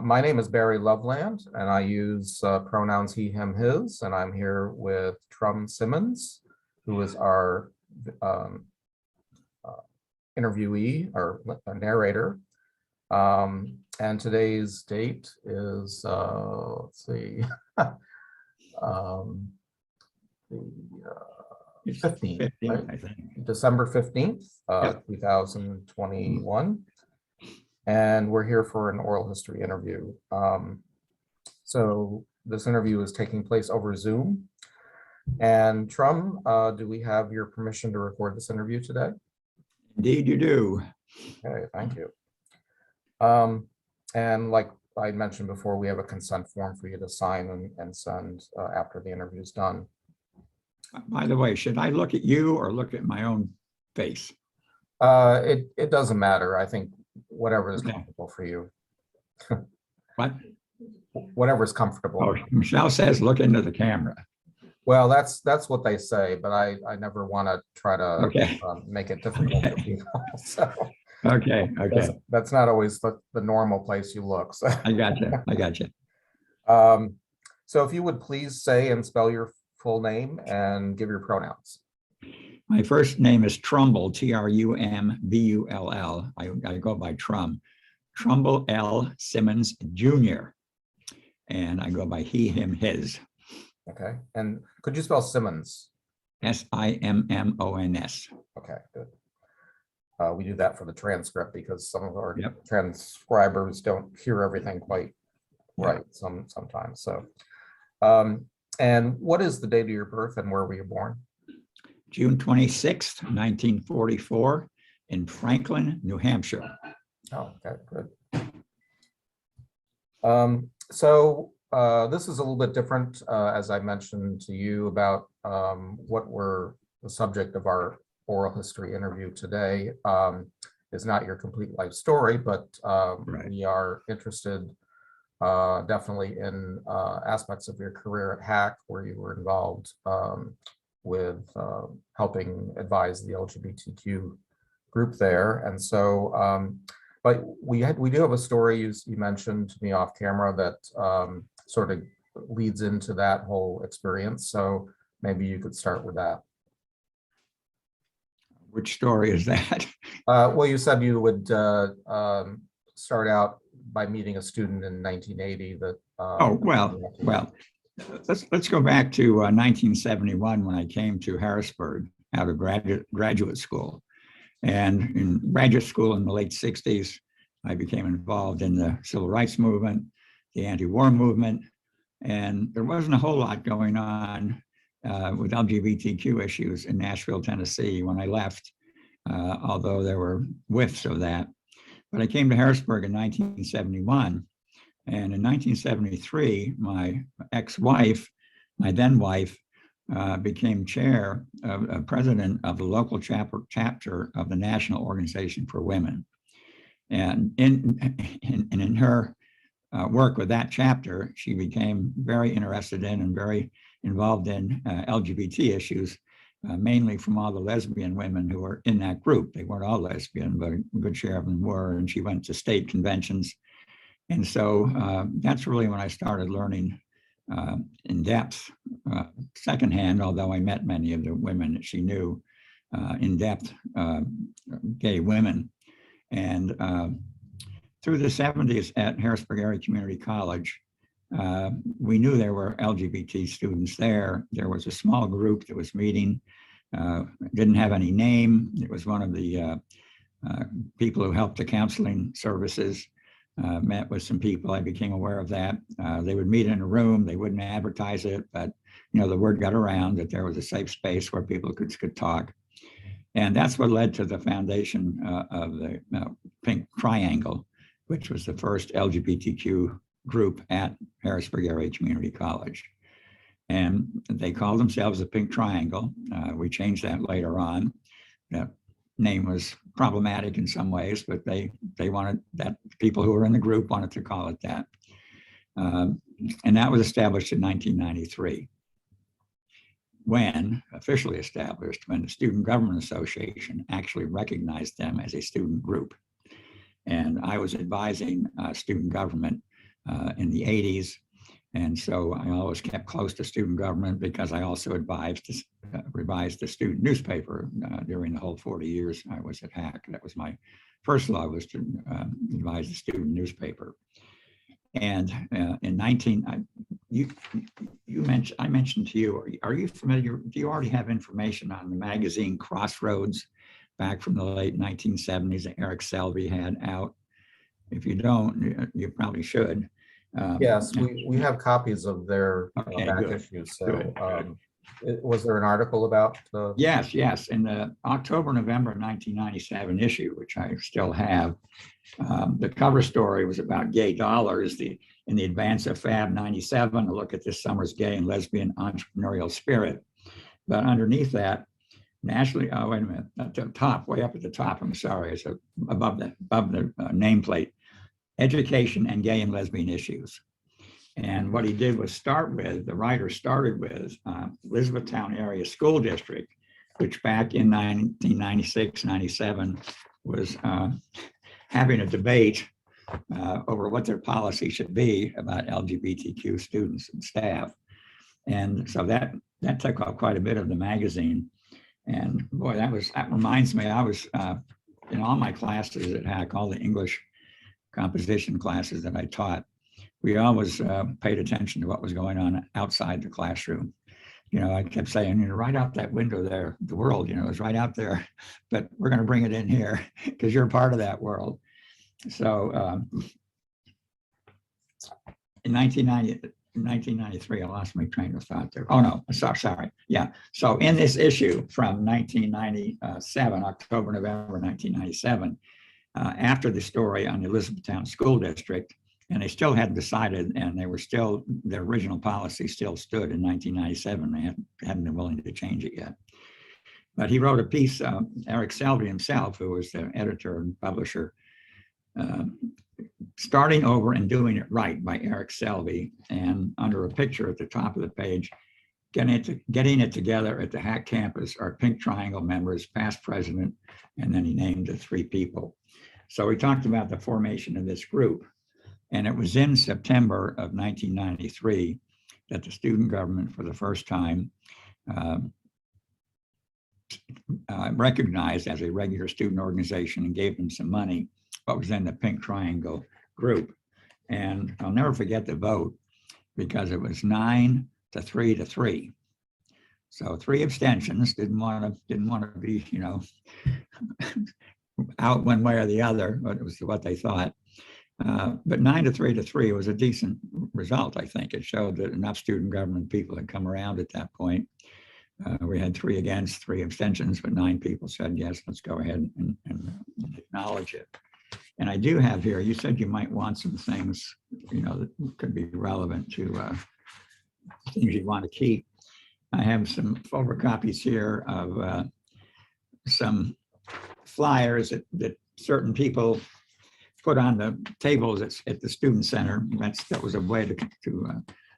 My name is Barry Loveland, and I use pronouns he, him, his, and I'm here with Trum Simmons, who is our um, uh, interviewee or narrator. And today's date is, let's see, um, the 15th, right? I think. December 15th, 2021. And we're here for an oral history interview. So this interview is taking place over Zoom. And Trum, do we have your permission to record this interview today? Indeed, you do. Okay, thank you. And like I mentioned before, we have a consent form for you to sign and send after the interview is done. By the way, should I look at you or look at my own face? It doesn't matter. I think whatever is comfortable for you. What? Whatever is comfortable. Oh, Michelle says look into the camera. Well, that's what they say, but I never want to try to make it difficult for people. So Okay. that's not always the normal place you look. So. I got you. So if you would please say and spell your full name and give your pronouns. My first name is Trumbull, Trumbull. I go by Trum. Trumbull L. Simmons Jr. And I go by he, him, his. Okay. And could you spell Simmons? Simmons. Okay, good. We do that for the transcript because some of our transcribers don't hear everything quite right sometimes. So, and what is the date of your birth and where were you born? June 26th, 1944 in Franklin, New Hampshire. Oh, okay, good. So this is a little bit different, as I mentioned to you about what we're the subject of our oral history interview today is not your complete life story, but we are interested definitely in aspects of your career at HAC where you were involved with helping advise the LGBTQ group there. And so, but we do have a story you mentioned to me off camera that sort of leads into that whole experience. So maybe you could start with that. Which story is that? Well, you said you would start out by meeting a student in 1980 that. Let's go back to 1971 when I came to Harrisburg out of graduate school. And in graduate school in the late 60s, I became involved in the civil rights movement, the anti-war movement, and there wasn't a whole lot going on with LGBTQ issues in Nashville, Tennessee when I left, although there were whiffs of that. But I came to Harrisburg in 1971. And in 1973, my ex-wife, my then wife, became president of the local chapter of the National Organization for Women. And in her work with that chapter, she became very interested in and very involved in LGBT issues, mainly from all the lesbian women who were in that group. They weren't all lesbian, but a good share of them were. And she went to state conventions. And so that's really when I started learning in depth, secondhand, although I met many of the women that she knew, in depth gay women. And through the 70s at Harrisburg Area Community College, we knew there were LGBT students there. There was a small group that was meeting, didn't have any name. It was one of the people who helped the counseling services. Met with some people, I became aware of that. They would meet in a room, they wouldn't advertise it, but the word got around that there was a safe space where people could talk. And that's what led to the foundation of the Pink Triangle, which was the first LGBTQ group at Harrisburg Area Community College. And they called themselves the Pink Triangle. We changed that later on. The name was problematic in some ways, but they wanted that, people who were in the group wanted to call it that. And that was established in 1993. When officially established, when the Student Government Association actually recognized them as a student group. And I was advising student government in the 80s. And so I always kept close to student government because I also revised the student newspaper during the whole 40 years I was at HAC. That was my first law, was to revise the student newspaper. And in I mentioned to you, are you familiar, do you already have information on the magazine Crossroads back from the late 1970s that Eric Selvey had out? If you don't, you probably should. Yes, we have copies of their Okay, back good, issues. So good. was there an article about the? Yes. In the October-November 1997 issue, which I still have, the cover story was about gay dollars, in the advance of Fab 97, a look at this summer's gay and lesbian entrepreneurial spirit. But underneath that, nationally, oh, wait a minute, at the top, way up at the top, I'm sorry, it's above the nameplate, education and gay and lesbian issues. And what he did was the writer started with Elizabethtown Area School District, which back in 1996, 97 was having a debate over what their policy should be about LGBTQ students and staff. And so that took up quite a bit of the magazine. And boy, that reminds me, I was in all my classes at HAC, all the English composition classes that I taught, we always paid attention to what was going on outside the classroom. I kept saying, right out that window there, the world, is right out there, but we're going to bring it in here because you're part of that world. So in 1993, I lost my train of thought there. Oh no, sorry. Yeah. So in this issue from 1997, October, November 1997, after the story on the Elizabethtown School District, and they still hadn't decided, and their original policy still stood in 1997. They hadn't been willing to change it yet. But he wrote a piece, Eric Selvey himself, who was the editor and publisher, Starting Over and Doing It Right by Eric Selvey, and under a picture at the top of the page, getting it together at the HAC campus are Pink Triangle members, past president, and then he named the 3 people. So we talked about the formation of this group, and it was in September of 1993 that the student government for the first time recognized as a regular student organization and gave them some money, what was then the Pink Triangle group. And I'll never forget the vote because it was 9-3-3. So 3 abstentions, didn't want to be, out one way or the other, but it was what they thought. But 9-3-3 was a decent result, I think. It showed that enough student government people had come around at that point. We had 3 against, 3 abstentions, but 9 people said, yes, let's go ahead and acknowledge it. And I do have here, you said you might want some things, that could be relevant to things you want to keep. I have some photocopies here of some flyers that certain people put on the tables at the student center. That was a way to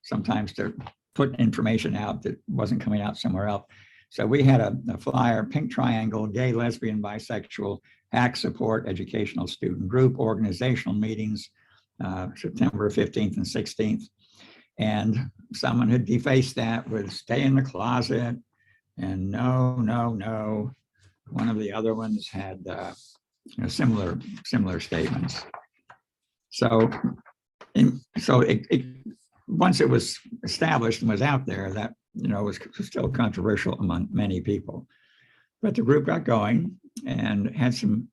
sometimes to put information out that wasn't coming out somewhere else. So we had a flyer, Pink Triangle, gay, lesbian, bisexual, HAC support, educational student group, organizational meetings, September 15th and 16th. And someone had defaced that with stay in the closet and no. One of the other ones had similar statements. So once it was established and was out there, that was still controversial among many people. But the group got going and had some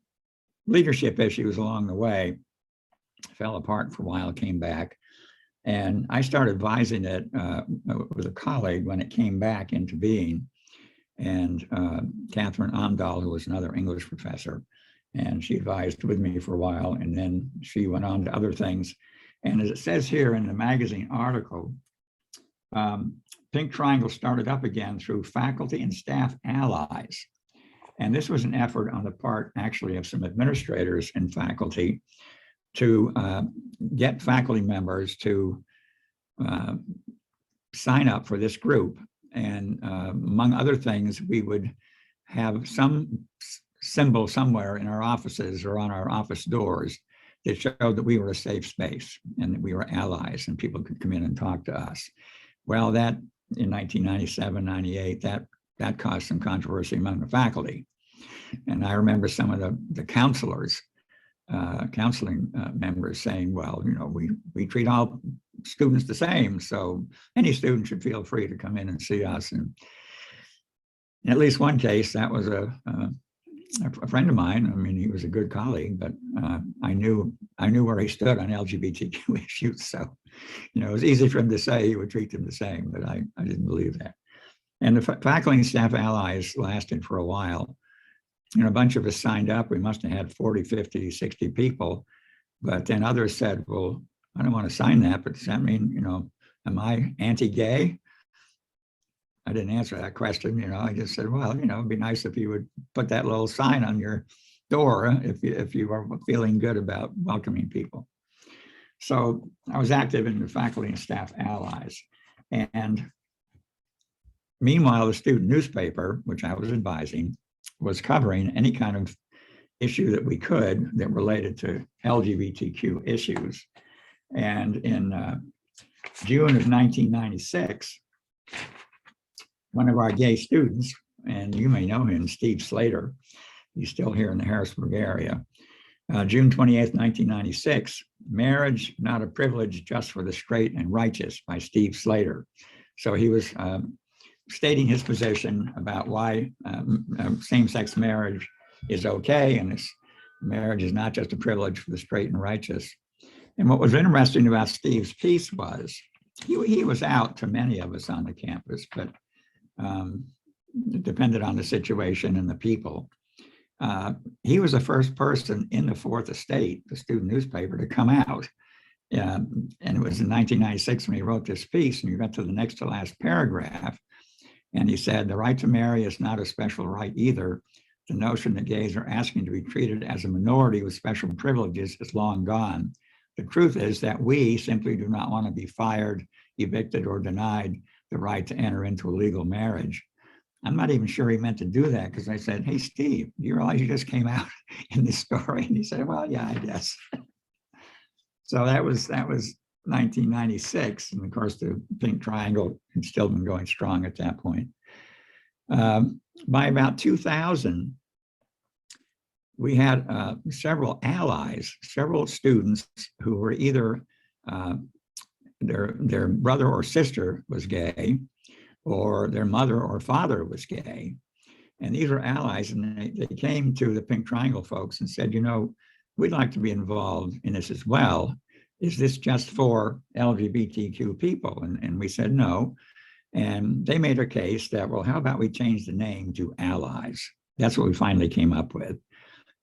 leadership issues along the way. Fell apart for a while, came back. And I started advising it with a colleague when it came back into being. And Catherine Amdahl, who was another English professor, and she advised with me for a while, and then she went on to other things. And as it says here in the magazine article, Pink Triangle started up again through faculty and staff allies. And this was an effort on the part actually of some administrators and faculty to get faculty members to sign up for this group. And among other things, we would have some symbol somewhere in our offices or on our office doors that showed that we were a safe space and that we were allies and people could come in and talk to us. Well, that in 1997, 98, that caused some controversy among the faculty. And I remember some of the counselors, counseling members saying, well, we treat all students the same, so any student should feel free to come in and see us. And in at least one case, that was a friend of mine. I mean, he was a good colleague, but I knew where he stood on LGBTQ issues. So, it was easy for him to say he would treat them the same, but I didn't believe that. And the faculty and staff allies lasted for a while. A bunch of us signed up. We must have had 40, 50, 60 people. But then others said, well, I don't want to sign that, but does that mean, am I anti-gay? I didn't answer that question. I just said, well, it'd be nice if you would put that little sign on your door if you are feeling good about welcoming people. So I was active in the faculty and staff allies. And meanwhile, the student newspaper, which I was advising, was covering any kind of issue that we could that related to LGBTQ issues. And in June of 1996, one of our gay students, and you may know him, Steve Slater, he's still here in the Harrisburg area. June 28th, 1996, Marriage, Not a Privilege Just for the Straight and Righteous by Steve Slater. So he was stating his position about why same-sex marriage is okay, and this marriage is not just a privilege for the straight and righteous. And what was interesting about Steve's piece was he was out to many of us on the campus, but it depended on the situation and the people. He was the first person in the Fourth Estate, the student newspaper, to come out. And it was in 1996 when he wrote this piece, and you got to the next to last paragraph. And he said, the right to marry is not a special right either. The notion that gays are asking to be treated as a minority with special privileges is long gone. The truth is that we simply do not want to be fired, evicted, or denied the right to enter into a legal marriage. I'm not even sure he meant to do that, because I said, hey, Steve, you realize you just came out in this story? And he said, well, yeah, I guess. So that was 1996. And of course, the Pink Triangle had still been going strong at that point. By about 2000, we had several allies, several students who were either their brother or sister was gay, or their mother or father was gay. And these are allies, and they came to the Pink Triangle folks and said, we'd like to be involved in this as well. Is this just for LGBTQ people? And we said no. And they made a case that, well, how about we change the name to Allies? That's what we finally came up with.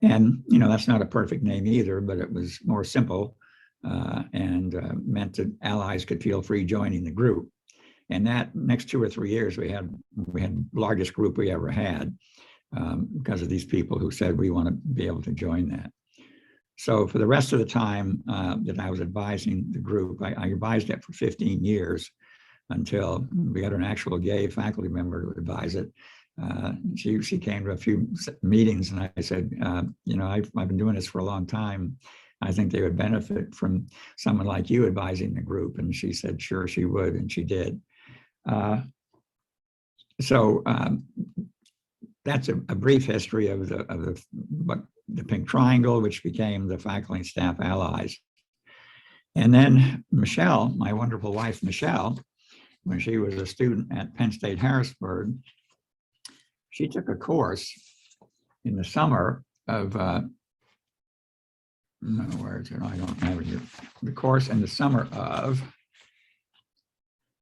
And, that's not a perfect name either, but it was more simple and meant that allies could feel free joining the group. And that next 2 or 3 years, we had the largest group we ever had because of these people who said, we want to be able to join that. So for the rest of the time that I was advising the group, I advised it for 15 years until we had an actual gay faculty member to advise it. She came to a few meetings, and I said, I've been doing this for a long time. I think they would benefit from someone like you advising the group. And she said, sure, she would, and she did. So that's a brief history of the Pink Triangle, which became the Faculty and Staff Allies. And then Michelle, my wonderful wife, Michelle, when she was a student at Penn State Harrisburg, she took a course in the summer of, where is it? I don't have it here. The course in the summer of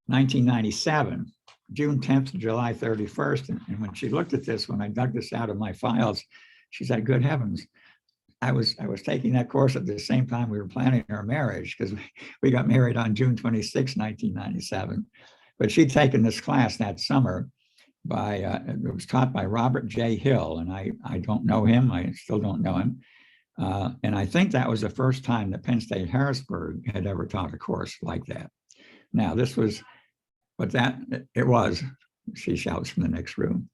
1997, June 10th to July 31st. And when she looked at this, when I dug this out of my files, she said, good heavens, I was taking that course at the same time we were planning our marriage, because we got married on June 26, 1997. But she'd taken this class that summer by, it was taught by Robert J. Hill, and I don't know him, I still don't know him. And I think that was the first time that Penn State Harrisburg had ever taught a course like that. Now this was, but it was, she shouts from the next room.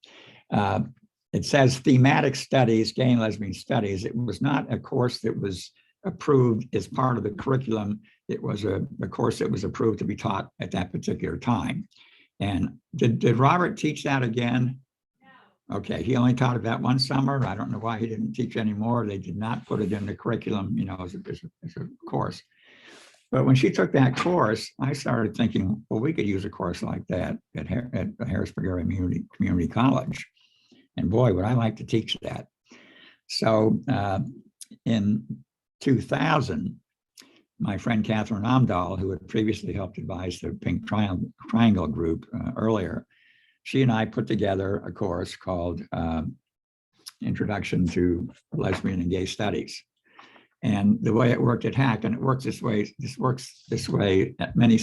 It says thematic studies, gay and lesbian studies. It was not a course that was approved as part of the curriculum. It was a course that was approved to be taught at that particular time. And did Robert teach that again? Okay, he only taught it that one summer. I don't know why he didn't teach anymore. They did not put it in the curriculum, you know, as a course. But when she took that course, I started thinking, well, we could use a course like that at Harrisburg Area Community College. And boy, would I like to teach that. So in 2000, my friend Catherine Amdahl, who had previously helped advise the Pink Triangle group earlier, she and I put together a course called Introduction to Lesbian and Gay Studies. And the way it worked at HAC, and it works this way at many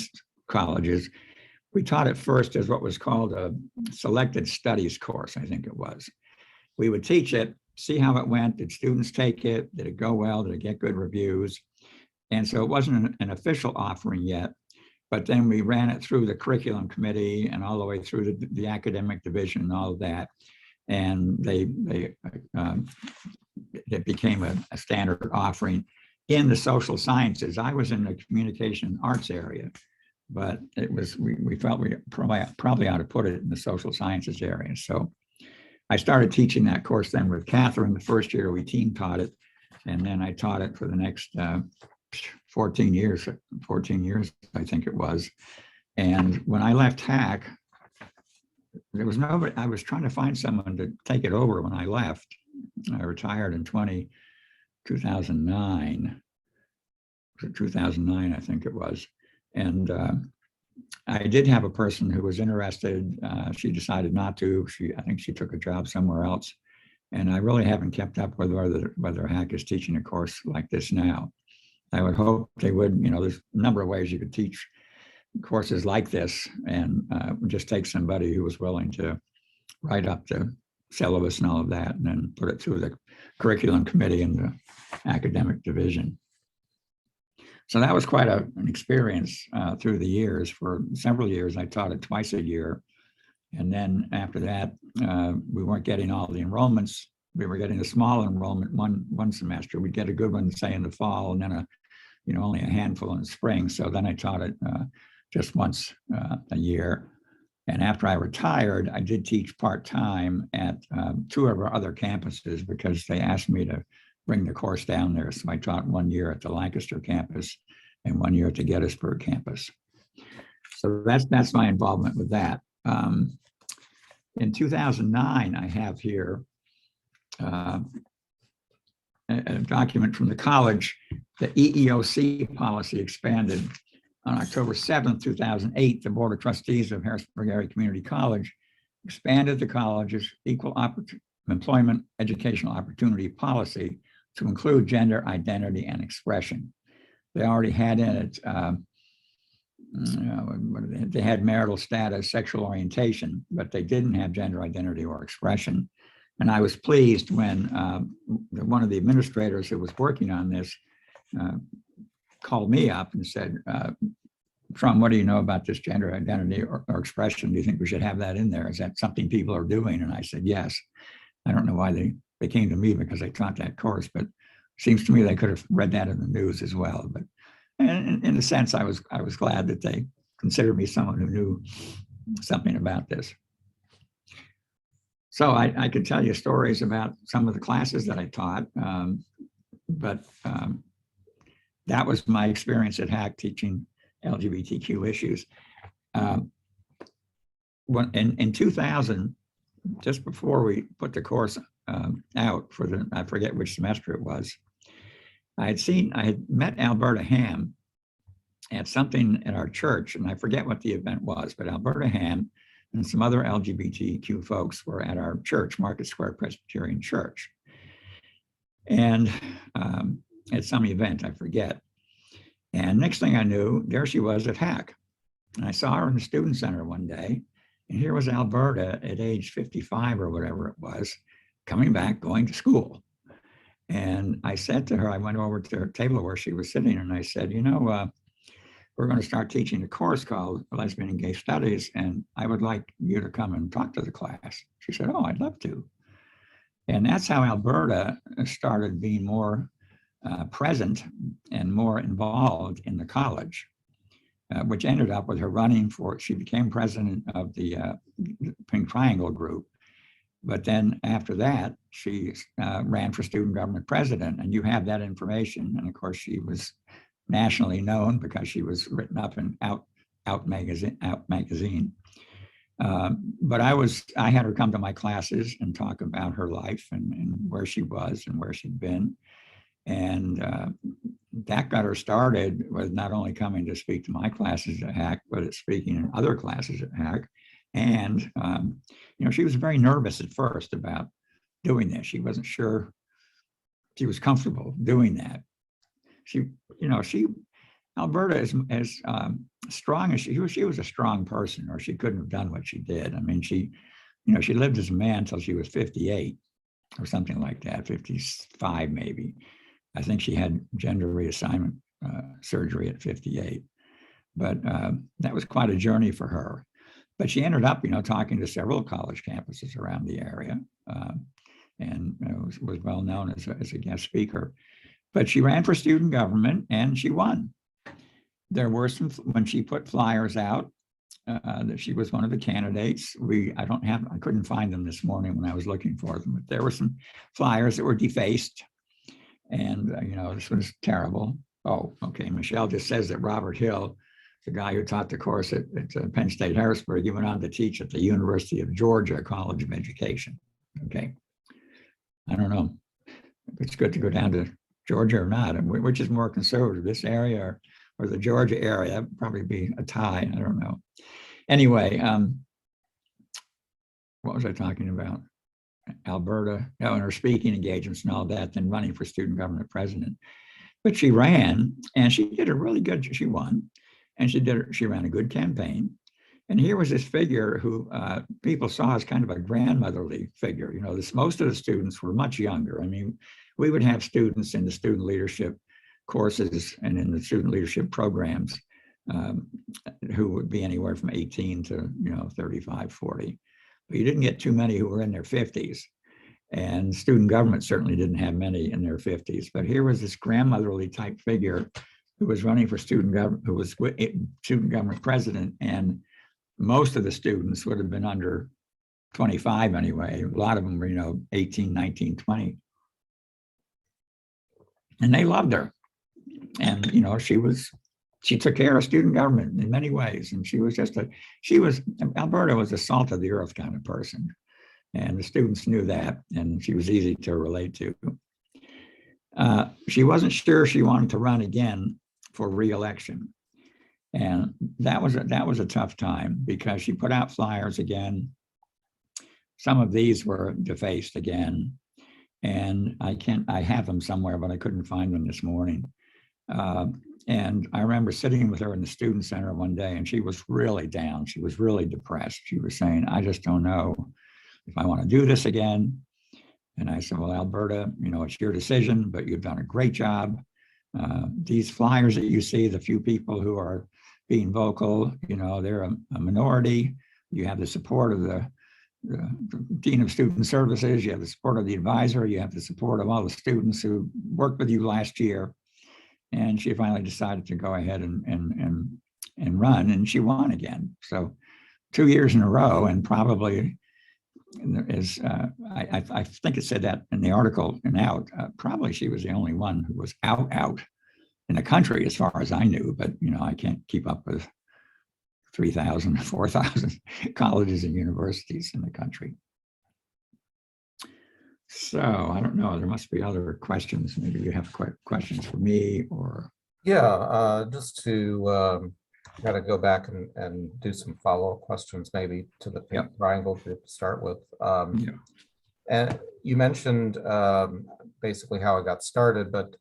colleges, we taught it first as what was called a selected studies course, I think it was. We would teach it, see how it went. Did students take it? Did it go well? Did it get good reviews? And so it wasn't an official offering yet, but then we ran it through the curriculum committee and all the way through the academic division and all of that. And it became a standard offering in the social sciences. I was in the communication arts area, but it was, we felt we probably ought to put it in the social sciences area. So I started teaching that course then with Catherine. The first year we team taught it, and then I taught it for the next 14 years, I think it was. And when I left HAC, there was nobody. I was trying to find someone to take it over when I left. I retired in 2009. 2009, I think it was. And I did have a person who was interested. She decided not to. I think she took a job somewhere else. And I really haven't kept up with whether HAC is teaching a course like this now. I would hope they would. You know, there's a number of ways you could teach courses like this, and just take somebody who was willing to write up the syllabus and all of that, and then put it through the curriculum committee and the academic division. So that was quite an experience through the years. For several years, I taught it twice a year. And then after that, we weren't getting all the enrollments. We were getting a small enrollment one semester. We'd get a good one, say, in the fall, and then only a handful in the spring. So then I taught it just once a year. And after I retired, I did teach part-time at two of our other campuses because they asked me to bring the course down there. So I taught 1 year at the Lancaster campus and 1 year at the Gettysburg campus. So that's my involvement with that. In 2009, I have here a document from the college. The EEOC policy expanded. On October 7th, 2008, the Board of Trustees of Harrisburg Area Community College expanded the college's equal employment educational opportunity policy to include gender identity and expression. They already had in it, they had marital status, sexual orientation, but they didn't have gender identity or expression. And I was pleased when one of the administrators who was working on this called me up and said, Trum, what do you know about this gender identity or expression? Do you think we should have that in there? Is that something people are doing? And I said, yes. I don't know why they came to me because I taught that course, but it seems to me they could have read that in the news as well. But in a sense, I was glad that they considered me someone who knew something about this. So I could tell you stories about some of the classes that I taught, but that was my experience at HAC teaching LGBTQ issues. In 2000, just before we put the course out for I forget which semester it was, I had met Alberta Ham at something at our church, and I forget what the event was, but Alberta Ham and some other LGBTQ folks were at our church, Market Square Presbyterian Church. And at some event, I forget. And next thing I knew, there she was at HAC. And I saw her in the student center one day. And here was Alberta at age 55 or whatever it was, coming back, going to school. And I said to her, I went over to her table where she was sitting, and I said, we're going to start teaching a course called Lesbian and Gay Studies, and I would like you to come and talk to the class. She said, oh, I'd love to. And that's how Alberta started being more present and more involved in the college, which ended up with her running for, she became president of the Pink Triangle group. But then after that, she ran for student government president, and you have that information. And of course, she was nationally known because she was written up in Out magazine. But I had her come to my classes and talk about her life and where she was and where she'd been. And that got her started with not only coming to speak to my classes at HAC, but speaking in other classes at HAC. And, she was very nervous at first about doing this. She wasn't sure she was comfortable doing that. Alberta is as strong as she was a strong person, or she couldn't have done what she did. I mean, she lived as a man until she was 58 or something like that, 55 maybe. I think she had gender reassignment surgery at 58, but that was quite a journey for her. But she ended up, talking to several college campuses around the area, and was well known as a guest speaker. But she ran for student government and she won. There were some, when she put flyers out, that she was one of the candidates. I couldn't find them this morning when I was looking for them, but there were some flyers that were defaced. And, this was terrible. Oh, okay. Michelle just says that Robert Hill, the guy who taught the course at Penn State Harrisburg, he went on to teach at the University of Georgia College of Education. Okay. I don't know if it's good to go down to Georgia or not, and which is more conservative, this area or the Georgia area. That would probably be a tie. I don't know. Anyway, what was I talking about? Alberta, and her speaking engagements and all that, then running for student government president. But she ran, and she did a really good, she won, and she ran a good campaign. And here was this figure who people saw as kind of a grandmotherly figure. Most of the students were much younger. I mean, we would have students in the student leadership courses and in the student leadership programs who would be anywhere from 18 to 35, 40. But you didn't get too many who were in their 50s. And student government certainly didn't have many in their 50s. But here was this grandmotherly type figure who was running for student government, who was student government president. And most of the students would have been under 25 anyway. A lot of them were, 18, 19, 20. And they loved her. And, she took care of student government in many ways. And Alberta was a salt of the earth kind of person. And the students knew that, and she was easy to relate to. She wasn't sure she wanted to run again for re-election. And that was a tough time because she put out flyers again. Some of these were defaced again. And I have them somewhere, but I couldn't find them this morning. And I remember sitting with her in the student center one day, and she was really down. She was really depressed. She was saying, I just don't know if I want to do this again. And I said, well, Alberta, it's your decision, but you've done a great job. These flyers that you see, the few people who are being vocal, they're a minority. You have the support of the Dean of Student Services, you have the support of the advisor, you have the support of all the students who worked with you last year. And she finally decided to go ahead and run, and she won again. So 2 years in a row, and probably is, I think it said that in the article in Out, probably she was the only one who was out in the country as far as I knew, but I can't keep up with 3,000, 4,000 colleges and universities in the country. So I don't know, there must be other questions. Maybe you have questions for me or. Yeah, just to kind of go back and do some follow-up questions, maybe to the Pink Triangle group to start with. And you mentioned basically how it got started, but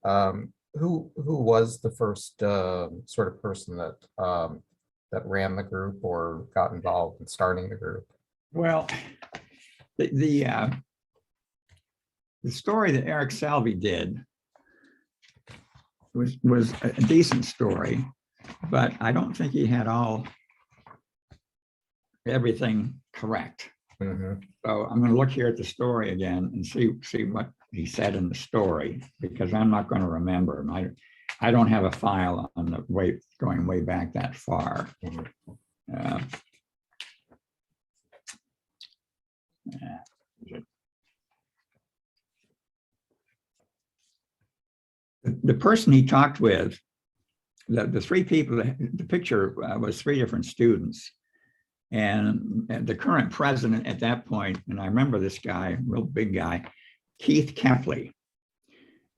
who was the first sort of person that ran the group or got involved in starting the group? Well, the story that Eric Salvi did was a decent story, but I don't think he had everything correct. Mhm. So I'm going to look here at the story again and see what he said in the story, because I'm not going to remember. I don't have a file on the going way back that far. Mhm. Uh, the person he talked with, the three people, the picture was three different students. And the current president at that point, and I remember this guy, real big guy, Keith Kepley.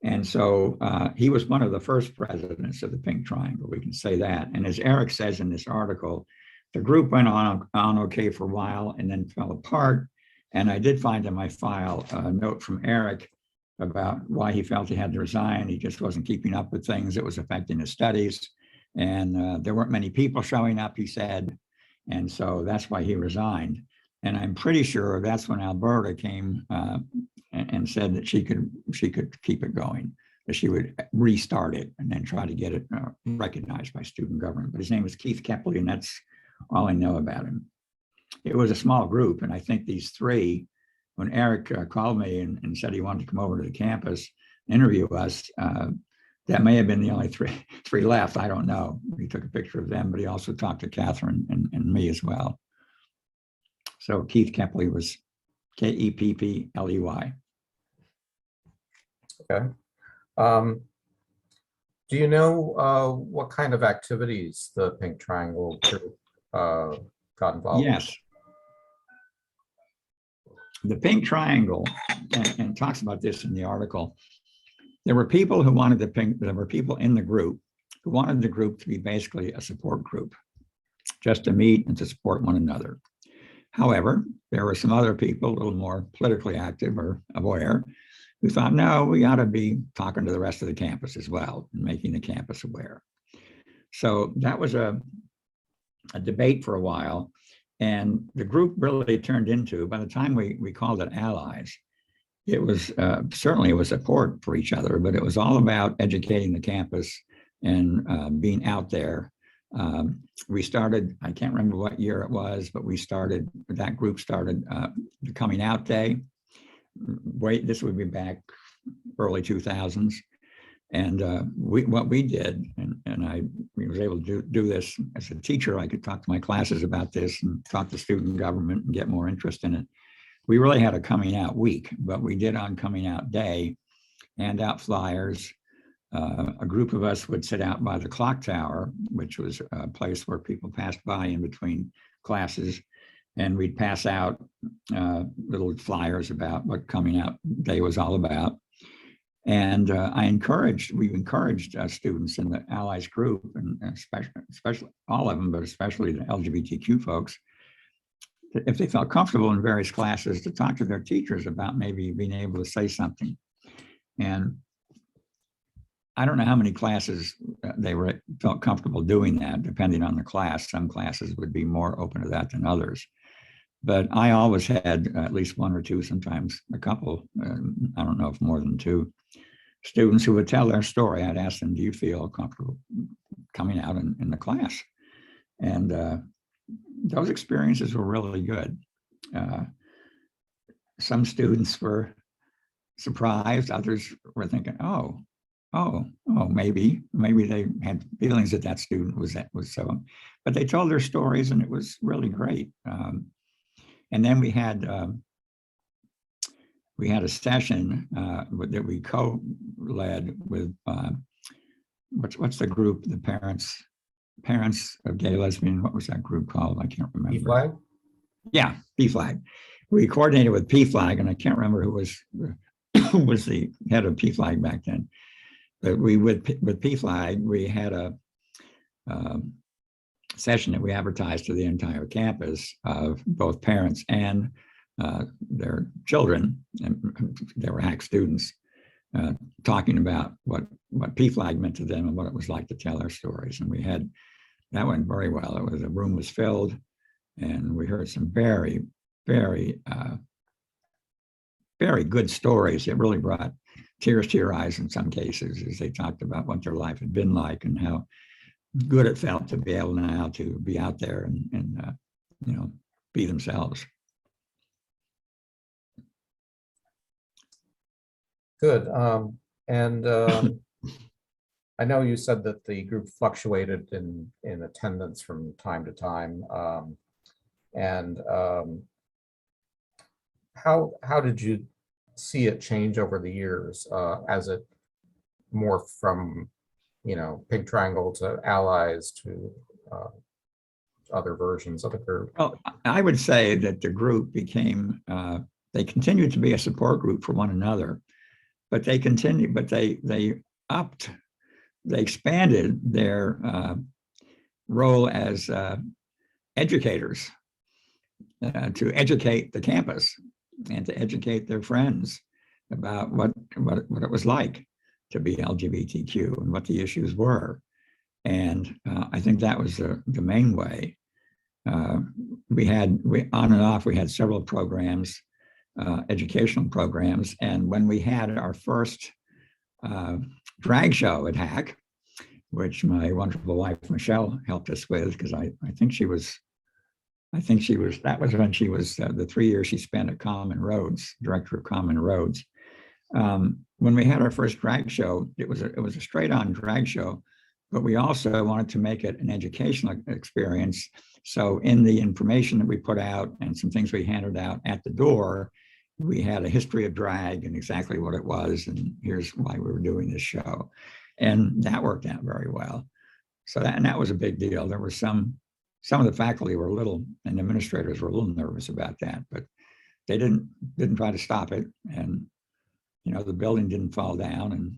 And so he was one of the first presidents of the Pink Triangle, we can say that. And as Eric says in this article, the group went on okay for a while and then fell apart. And I did find in my file a note from Eric about why he felt he had to resign. He just wasn't keeping up with things. It was affecting his studies. And there weren't many people showing up, he said. And so that's why he resigned. And I'm pretty sure that's when Alberta came and said that she could keep it going, that she would restart it and then try to get it recognized by student government. But his name was Keith Kepley, and that's all I know about him. It was a small group, and I think these three, when Eric called me and said he wanted to come over to the campus, interview us, that may have been the only three left. I don't know. He took a picture of them, but he also talked to Catherine and me as well. So Keith Kepley was Keppley. Okay. Do you know what kind of activities the Pink Triangle group got involved in? Yes. The Pink Triangle, and talks about this in the article, there were people who wanted there were people in the group who wanted the group to be basically a support group, just to meet and to support one another. However, there were some other people, a little more politically active or aware, who thought, no, we ought to be talking to the rest of the campus as well and making the campus aware. So that was a debate for a while. And the group really turned into, by the time we called it Allies, it was certainly it was support for each other, but it was all about educating the campus and being out there. We started, I can't remember what year it was, but that group started the Coming Out Day. This would be back early 2000s. And what we did, and I was able to do this as a teacher, I could talk to my classes about this and talk to student government and get more interest in it. We really had a coming out week, but we did on Coming Out Day, hand out flyers. A group of us would sit out by the clock tower, which was a place where people passed by in between classes, and we'd pass out little flyers about what Coming Out Day was all about. And we encouraged students in the Allies group, and especially all of them, but especially the LGBTQ folks, that if they felt comfortable in various classes, to talk to their teachers about maybe being able to say something. And I don't know how many classes they felt comfortable doing that, depending on the class. Some classes would be more open to that than others. But I always had at least one or two, sometimes a couple, I don't know if more than two, students who would tell their story. I'd ask them, do you feel comfortable coming out in the class? And those experiences were really good. Some students were surprised, others were thinking, oh, maybe they had feelings that student was so, but they told their stories and it was really great. And then we had a session that we co-led with what's the group, the parents of gay, lesbian, what was that group called? I can't remember. PFLAG? Yeah, PFLAG. We coordinated with PFLAG, and I can't remember who was the head of PFLAG back then. But with PFLAG, we had a session that we advertised to the entire campus of both parents and their children, and they were HAC students, talking about what PFLAG meant to them and what it was like to tell their stories. And that went very well. The room was filled, and we heard some very, very, very good stories. It really brought tears to your eyes in some cases as they talked about what their life had been like and how good it felt to be able now to be out there and be themselves. Good. And I know you said that the group fluctuated in attendance from time to time. And how did you see it change over the years as it morphed from, Pig Triangle to Allies to other versions of the group? Well, I would say that the group became, they continued to be a support group for one another, but they expanded their role as educators to educate the campus and to educate their friends about what it was like to be LGBTQ and what the issues were. And I think that was the main way. We on and off, we had several programs, educational programs. And when we had our first drag show at HAC, which my wonderful wife, Michelle, helped us with, because that was when she was the 3 years she spent at Common Roads, director of Common Roads. When we had our first drag show, it was a straight on drag show, but we also wanted to make it an educational experience. So in the information that we put out and some things we handed out at the door, we had a history of drag and exactly what it was, and here's why we were doing this show. And that worked out very well. So that was a big deal. There were some of the faculty were and administrators were a little nervous about that, but they didn't try to stop it. And, the building didn't fall down and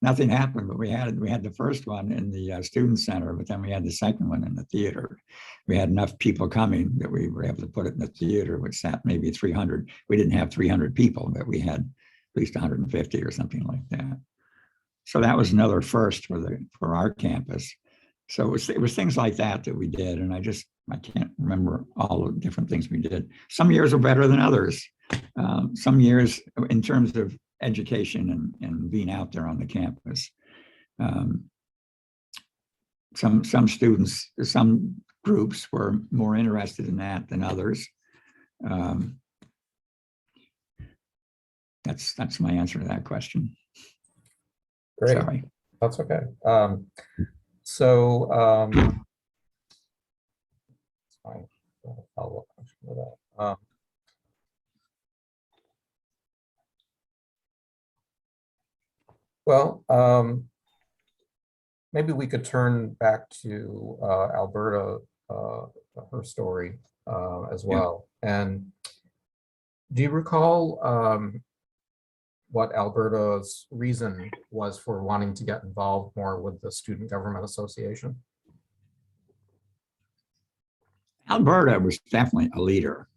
nothing happened, but we had the first one in the student center, but then we had the second one in the theater. We had enough people coming that we were able to put it in the theater, which sat maybe 300. We didn't have 300 people, but we had at least 150 or something like that. So that was another first for our campus. So it was things like that we did, and I can't remember all the different things we did. Some years were better than others. Some years, in terms of education and being out there on the campus, some students, some groups were more interested in that than others. That's my answer to that question. Great. Sorry. That's okay. Fine. Follow-up question with that. Maybe we could turn back to Alberta, her story as well. Yeah. And do you recall what Alberta's reason was for wanting to get involved more with the Student Government Association? Alberta was definitely a leader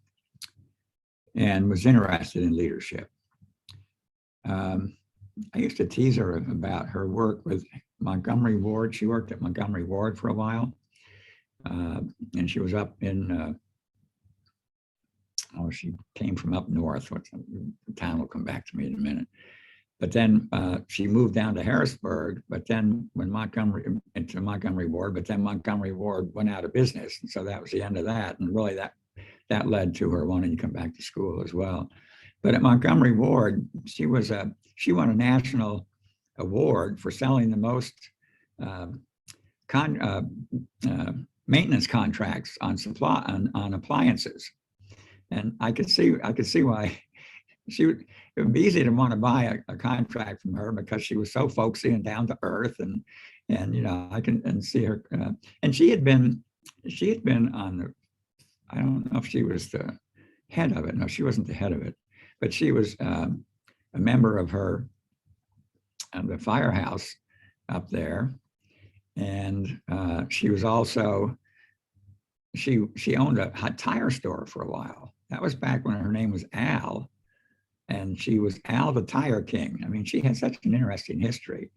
and was interested in leadership. I used to tease her about her work with Montgomery Ward. She worked at Montgomery Ward for a while, and she was up in, she came from up north. The town will come back to me in a minute. But then she moved down to Harrisburg, but then into Montgomery Ward, but then Montgomery Ward went out of business. And so that was the end of that. And really that led to her wanting to come back to school as well. But at Montgomery Ward, she won a national award for selling the most maintenance contracts on appliances. And I could see why it would be easy to want to buy a contract from her, because she was so folksy and down to earth, and I can see her. And she had been on the, I don't know if she was the head of it. No, she wasn't the head of it, but she was a member of the firehouse up there, and she was also she owned a hot tire store for a while. That was back when her name was Al. And she was Al the Tire King. I mean, she had such an interesting history.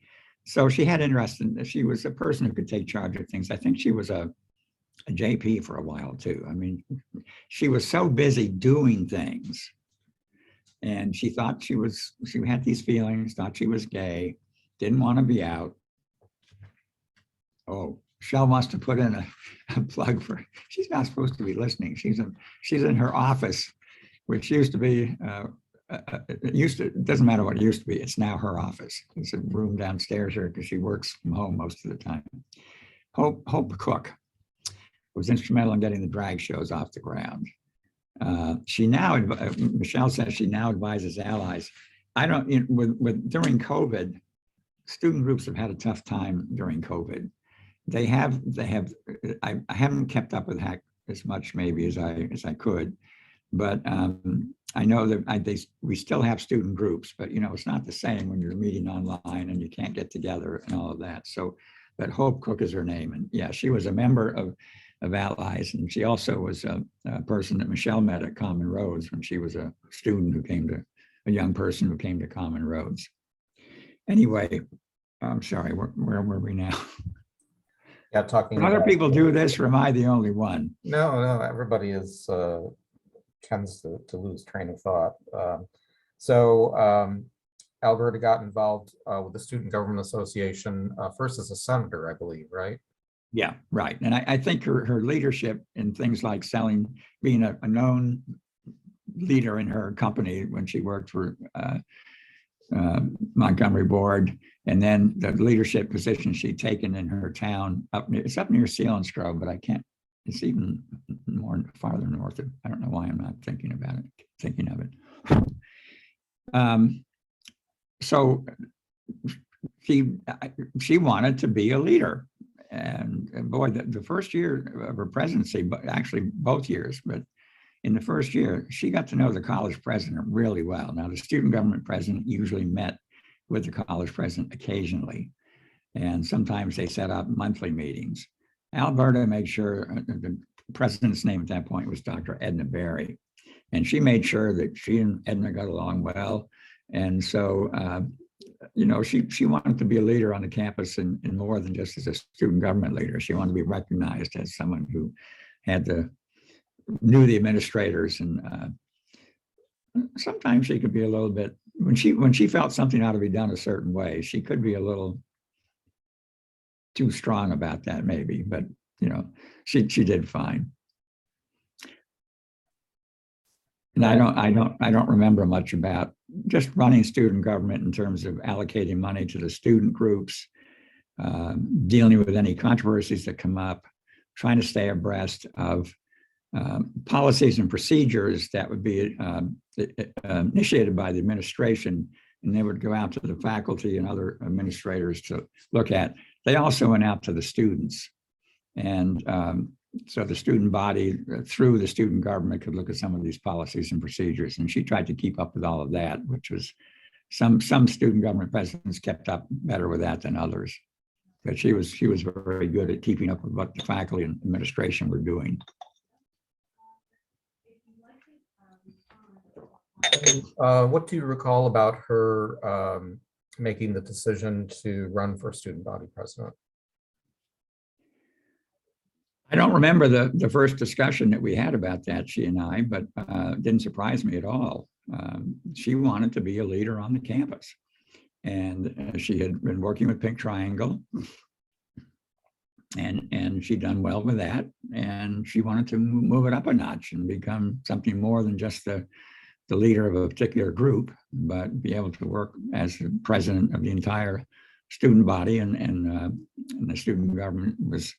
So she had interest she was a person who could take charge of things. I think she was a JP for a while too. I mean, she was so busy doing things. And she thought she had these feelings, thought she was gay, didn't want to be out. Oh, Shell wants to put in a plug for, she's not supposed to be listening. She's in her office, which used to be it used to, it doesn't matter what it used to be, it's now her office. It's a room downstairs here because she works from home most of the time. Hope Cook was instrumental in getting the drag shows off the ground. She now, Michelle says she now advises allies. I don't, during COVID, student groups have had a tough time during COVID. They have, I haven't kept up with HAC as much maybe as I could, but I know that we still have student groups, but it's not the same when you're meeting online and you can't get together and all of that. So, but Hope Cook is her name. And yeah, she was a member of Allies. And she also was a person that Michelle met at Common Roads when she was a student a young person who came to Common Roads. Anyway, I'm sorry, where were we now? Yeah, talking Other about, people do this, or am I the only one? no, everybody is tends to lose train of thought. So Alberta got involved with the Student Government Association first as a senator, I believe, right? Yeah, right. And I think her leadership in things like being a known leader in her company when she worked for Montgomery Board, and then the leadership position she'd taken in her town it's up near Selinsgrove, but I can't, it's even more farther north. I don't know why I'm not thinking of it. So she wanted to be a leader. And boy, the first year of her presidency, but actually both years, but in the first year, she got to know the college president really well. Now, the student government president usually met with the college president occasionally, and sometimes they set up monthly meetings. Alberta made sure, the president's name at that point was Dr. Edna Berry, and she made sure that she and Edna got along well. And so, she wanted to be a leader on the campus in more than just as a student government leader. She wanted to be recognized as someone who knew the administrators, and sometimes she could be a little bit, when she felt something ought to be done a certain way, she could be a little too strong about that maybe, but she did fine. And I don't remember much about just running student government in terms of allocating money to the student groups, dealing with any controversies that come up, trying to stay abreast of policies and procedures that would be initiated by the administration, and they would go out to the faculty and other administrators to look at. They also went out to the students. And so the student body, through the student government, could look at some of these policies and procedures. And she tried to keep up with all of that, which was some student government presidents kept up better with that than others. But she was very good at keeping up with what the faculty and administration were doing. What do you recall about her making the decision to run for student body president? I don't remember the first discussion that we had about that, she and I, but it didn't surprise me at all. She wanted to be a leader on the campus. And she had been working with Pink Triangle, and she'd done well with that. And she wanted to move it up a notch and become something more than just the leader of a particular group, but be able to work as the president of the entire student body. And the student government was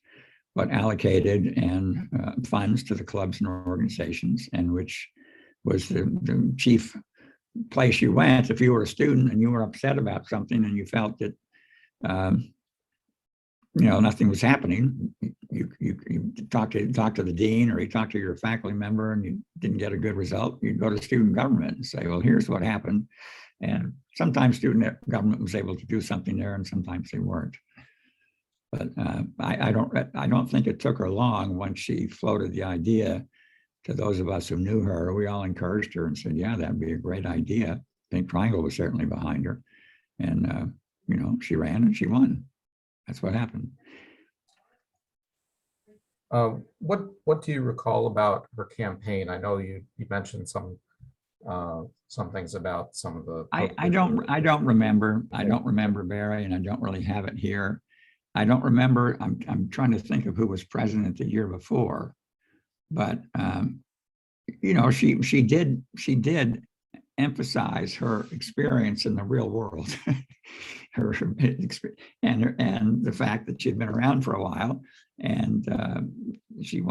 what allocated and funds to the clubs and organizations, and which was the chief place you went if you were a student and you were upset about something and you felt that nothing was happening. You talk to the dean, or you talk to your faculty member and you didn't get a good result, you'd go to student government and say, well, here's what happened. And sometimes student government was able to do something there, and sometimes they weren't. But I don't think it took her long once she floated the idea to those of us who knew her. We all encouraged her and said, yeah, that'd be a great idea. Pink Triangle was certainly behind her. And, she ran and she won. That's what happened. What do you recall about her campaign? I know you mentioned some things about some of the. I don't remember. I don't remember, Barry, and I don't really have it here. I don't remember. I'm trying to think of who was president the year before, but she did emphasize her experience in the real world, and the fact that she'd been around for a while, and she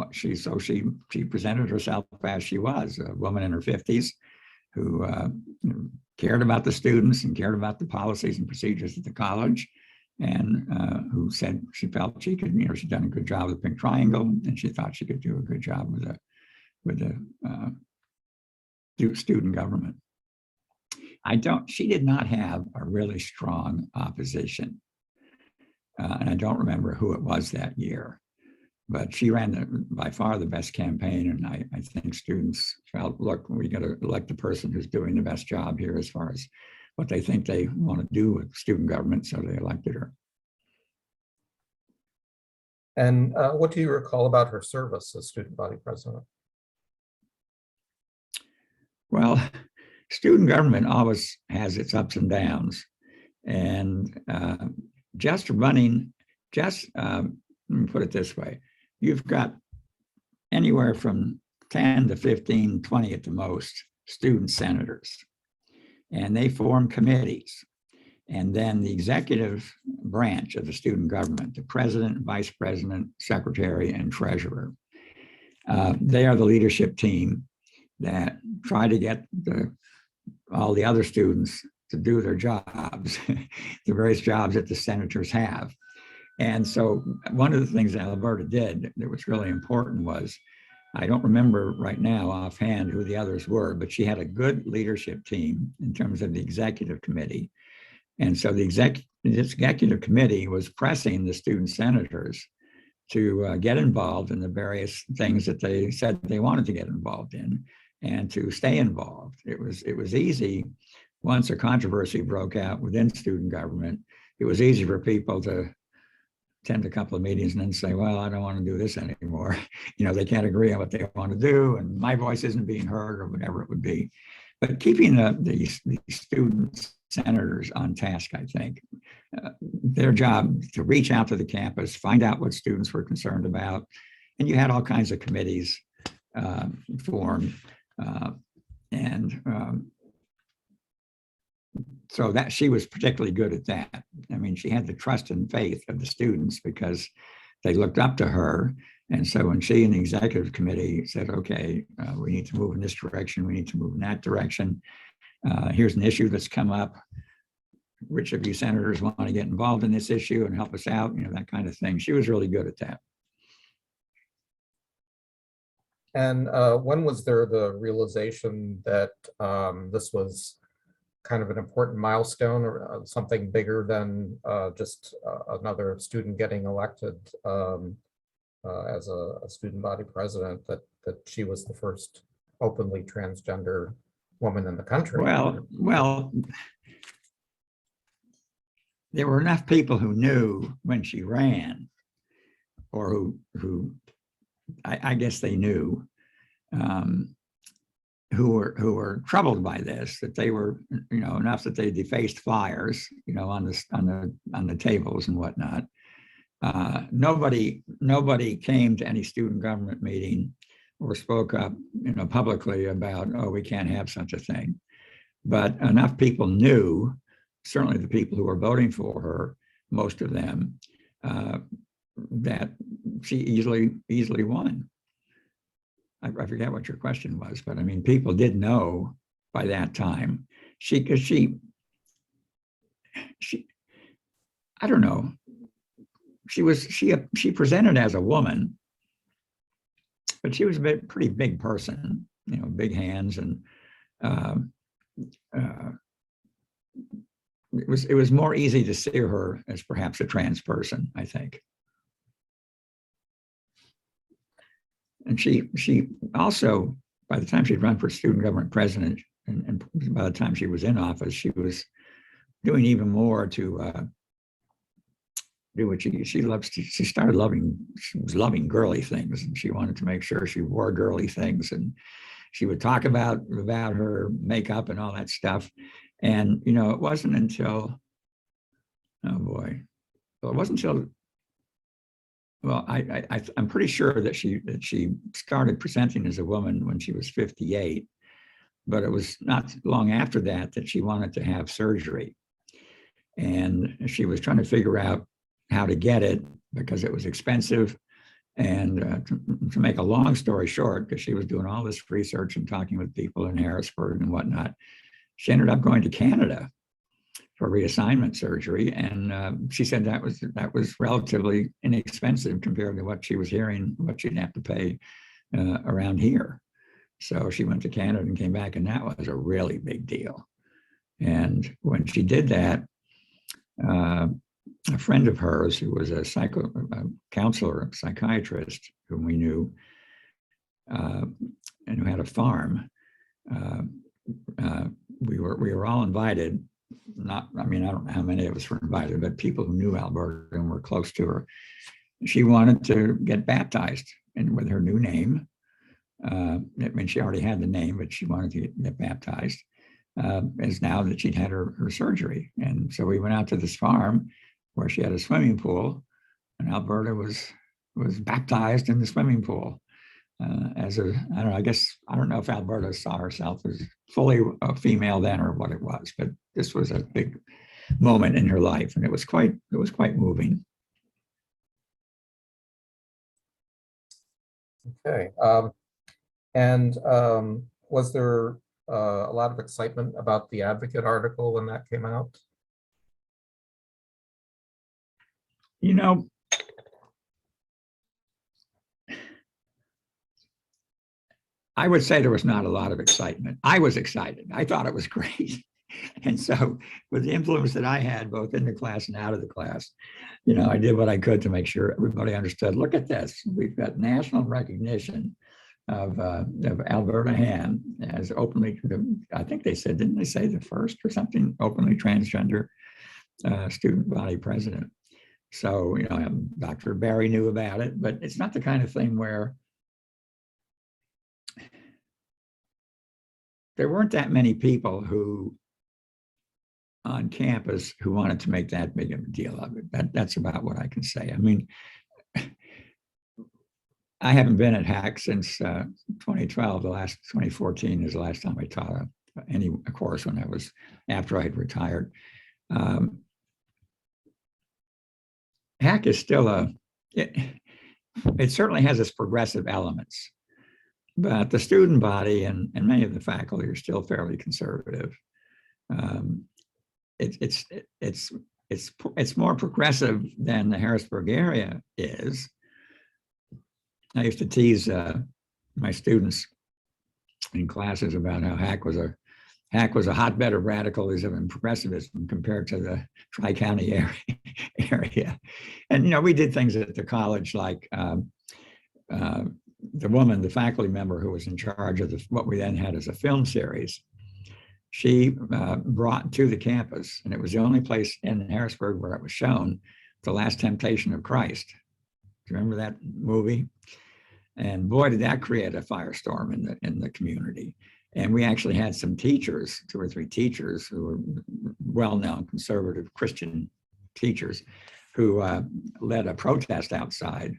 presented herself as she was, a woman in her 50s who cared about the students and cared about the policies and procedures at the college, and who said she felt she could, she'd done a good job with the Pink Triangle, and she thought she could do a good job with the student government. She did not have a really strong opposition. And I don't remember who it was that year, but she ran by far the best campaign. And I think students felt, look, we got to elect the person who's doing the best job here as far as what they think they want to do with student government. So they elected her. And what do you recall about her service as student body president? Well, student government always has its ups and downs, and let me put it this way, you've got anywhere from 10 to 15, 20 at the most student senators, and they form committees. And then the executive branch of the student government, the president, vice president, secretary, and treasurer, they are the leadership team that try to get all the other students to do their jobs, the various jobs that the senators have. And so one of the things that Alberta did that was really important was, I don't remember right now offhand who the others were, but she had a good leadership team in terms of the executive committee. And so the executive committee was pressing the student senators to get involved in the various things that they said they wanted to get involved in, and to stay involved. It was easy once a controversy broke out within student government. It was easy for people to attend a couple of meetings and then say, well, I don't want to do this anymore. They can't agree on what they want to do, and my voice isn't being heard, or whatever it would be. But keeping the student senators on task, I think, their job to reach out to the campus, find out what students were concerned about. And you had all kinds of committees formed. So that she was particularly good at that. I mean, she had the trust and faith of the students because they looked up to her. And so when she and the executive committee said, okay, we need to move in this direction, we need to move in that direction, here's an issue that's come up, which of you senators want to get involved in this issue and help us out, that kind of thing. She was really good at that. And when was there the realization that this was kind of an important milestone, or something bigger than just another student getting elected as a student body president, that she was the first openly transgender woman in the country? Well, there were enough people who knew when she ran, or who I guess they knew, who were troubled by this, that they were, enough that they defaced flyers, on the tables and whatnot. Nobody came to any student government meeting or spoke up, publicly about, oh, we can't have such a thing. But enough people knew, certainly the people who were voting for her, most of them, that she easily won. I forget what your question was, but I mean, people did know by that time. She I don't know. She presented as a woman, but she was a pretty big person, big hands, and it was more easy to see her as perhaps a trans person, I think. And she also, by the time she'd run for student government president, and by the time she was in office, she was doing even more to do what she loves. She was loving girly things, and she wanted to make sure she wore girly things, and she would talk about her makeup and all that stuff. And it wasn't until, well, I'm pretty sure that she started presenting as a woman when she was 58, But it was not long after that that she wanted to have surgery. And she was trying to figure out how to get it because it was expensive. And to make a long story short, because she was doing all this research and talking with people in Harrisburg and whatnot, she ended up going to Canada for reassignment surgery. And she said that was relatively inexpensive compared to what she was hearing, what she'd have to pay around here. So she went to Canada and came back, and that was a really big deal. And when she did that, a friend of hers who was a counselor, a psychiatrist whom we knew, and who had a farm, we were all invited. I don't know how many of us were invited, but people who knew Alberta and were close to her. She wanted to get baptized and with her new name. She already had the name, but she wanted to get baptized. As now that she'd had her surgery. And so we went out to this farm where she had a swimming pool, and Alberta was baptized in the swimming pool. I don't know if Alberta saw herself as fully a female then or what it was, but this was a big moment in her life, and it was quite moving. Okay. Was there a lot of excitement about the Advocate article when that came out? You know, I would say there was not a lot of excitement. I was excited. I thought it was great. And so with the influence that I had both in the class and out of the class, I did what I could to make sure everybody understood, look at this, we've got national recognition of Alberta Han as openly, I think they said, didn't they say the first or something, openly transgender student body president. So, Dr. Barry knew about it, but it's not the kind of thing where there weren't that many people who on campus who wanted to make that big of a deal of it. That's about what I can say. I mean, I haven't been at HAC since 2012. 2014 is the last time I taught a course after I'd retired. HAC is still it certainly has its progressive elements, but the student body and many of the faculty are still fairly conservative. It's more progressive than the Harrisburg area is. I used to tease my students in classes about how HAC was a hotbed of radicalism and progressivism compared to the Tri-County area. And, we did things at the college like the faculty member who was in charge of what we then had as a film series, she brought to the campus, and it was the only place in Harrisburg where it was shown, The Last Temptation of Christ. Do you remember that movie? And boy, did that create a firestorm in the community. And we actually had some teachers, 2 or 3 teachers who were well-known conservative Christian teachers who led a protest outside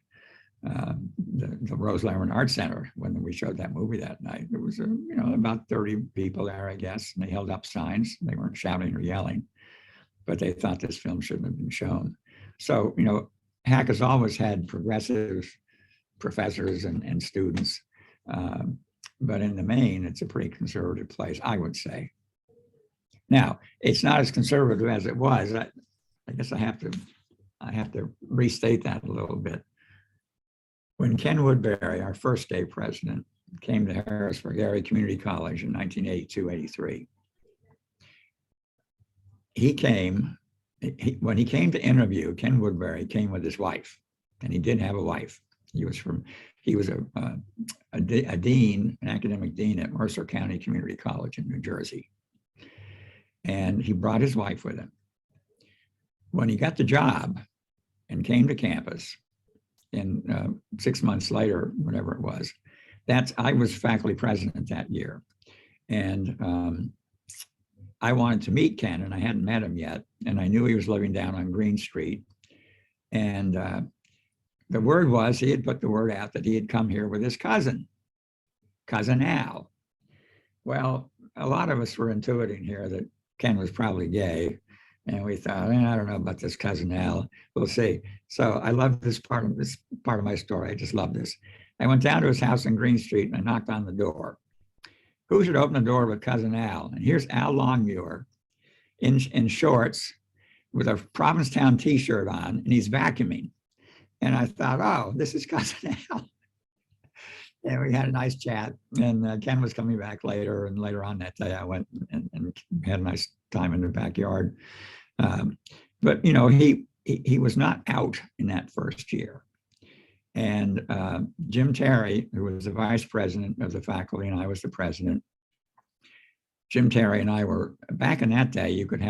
the Rose Lerman Art Center when we showed that movie that night. There was about 30 people there, I guess, and they held up signs. They weren't shouting or yelling, but they thought this film shouldn't have been shown. So, HAC has always had progressive professors and students, but in the main, it's a pretty conservative place, I would say. Now, it's not as conservative as it was. I guess I have to restate that a little bit. When Ken Woodbury, our first gay president, came to Harrisburg Area Community College in 1982-83, when he came to interview, Ken Woodbury came with his wife, and he did have a wife. He was a dean, an academic dean at Mercer County Community College in New Jersey. And he brought his wife with him. When he got the job and came to campus, and 6 months later, whatever it was, I was faculty president that year. And I wanted to meet Ken, and I hadn't met him yet. And I knew he was living down on Green Street. And the word was, he had put the word out that he had come here with his cousin Al. Well, a lot of us were intuiting here that Ken was probably gay. And we thought, I don't know about this cousin Al. We'll see. So I love this part of my story. I just love this. I went down to his house on Green Street and I knocked on the door. Who should open the door but cousin Al? And here's Al Longmuir in shorts with a Provincetown t-shirt on, and he's vacuuming. And I thought, oh, this is cousin Al. And we had a nice chat. And Ken was coming back later. And later on that day, I went and had a nice time in the backyard. But he was not out in that first year. And Jim Terry, who was the vice president of the faculty, and I was the president. Jim Terry and I were, back in that day, you could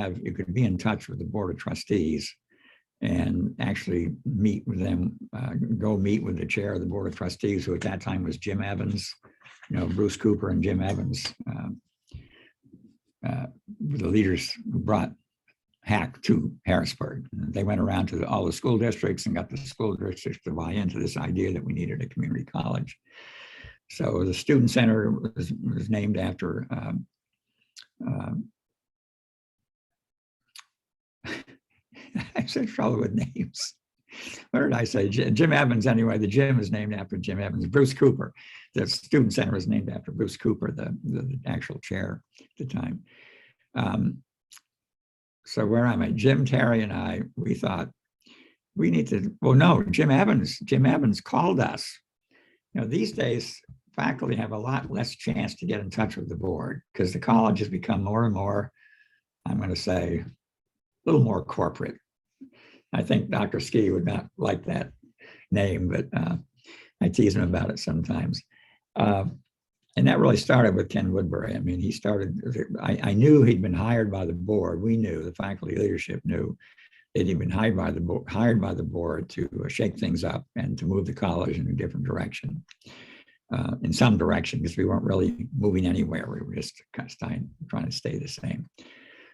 be in touch with the board of trustees and actually meet with them, go meet with the chair of the board of trustees, who at that time was Jim Evans, Bruce Cooper and Jim Evans, the leaders who brought HAC to Harrisburg. They went around to all the school districts and got the school districts to buy into this idea that we needed a community college. So the student center was named after I had trouble with names. What did I say? Jim Evans, anyway. The gym is named after Jim Evans. Bruce Cooper. The student center is named after Bruce Cooper, the actual chair at the time. So where am I? Jim Terry and I, we thought we need to, well, no, Jim Evans called us. These days, faculty have a lot less chance to get in touch with the board because the college has become more and more, I'm going to say, a little more corporate. I think Dr. Ski would not like that name, but I tease him about it sometimes. And that really started with Ken Woodbury. I mean, he started, I knew he'd been hired by the board. We knew, the faculty leadership knew that he'd been hired by the board to shake things up and to move the college in a different direction, in some direction, because we weren't really moving anywhere. We were just kind of trying to stay the same.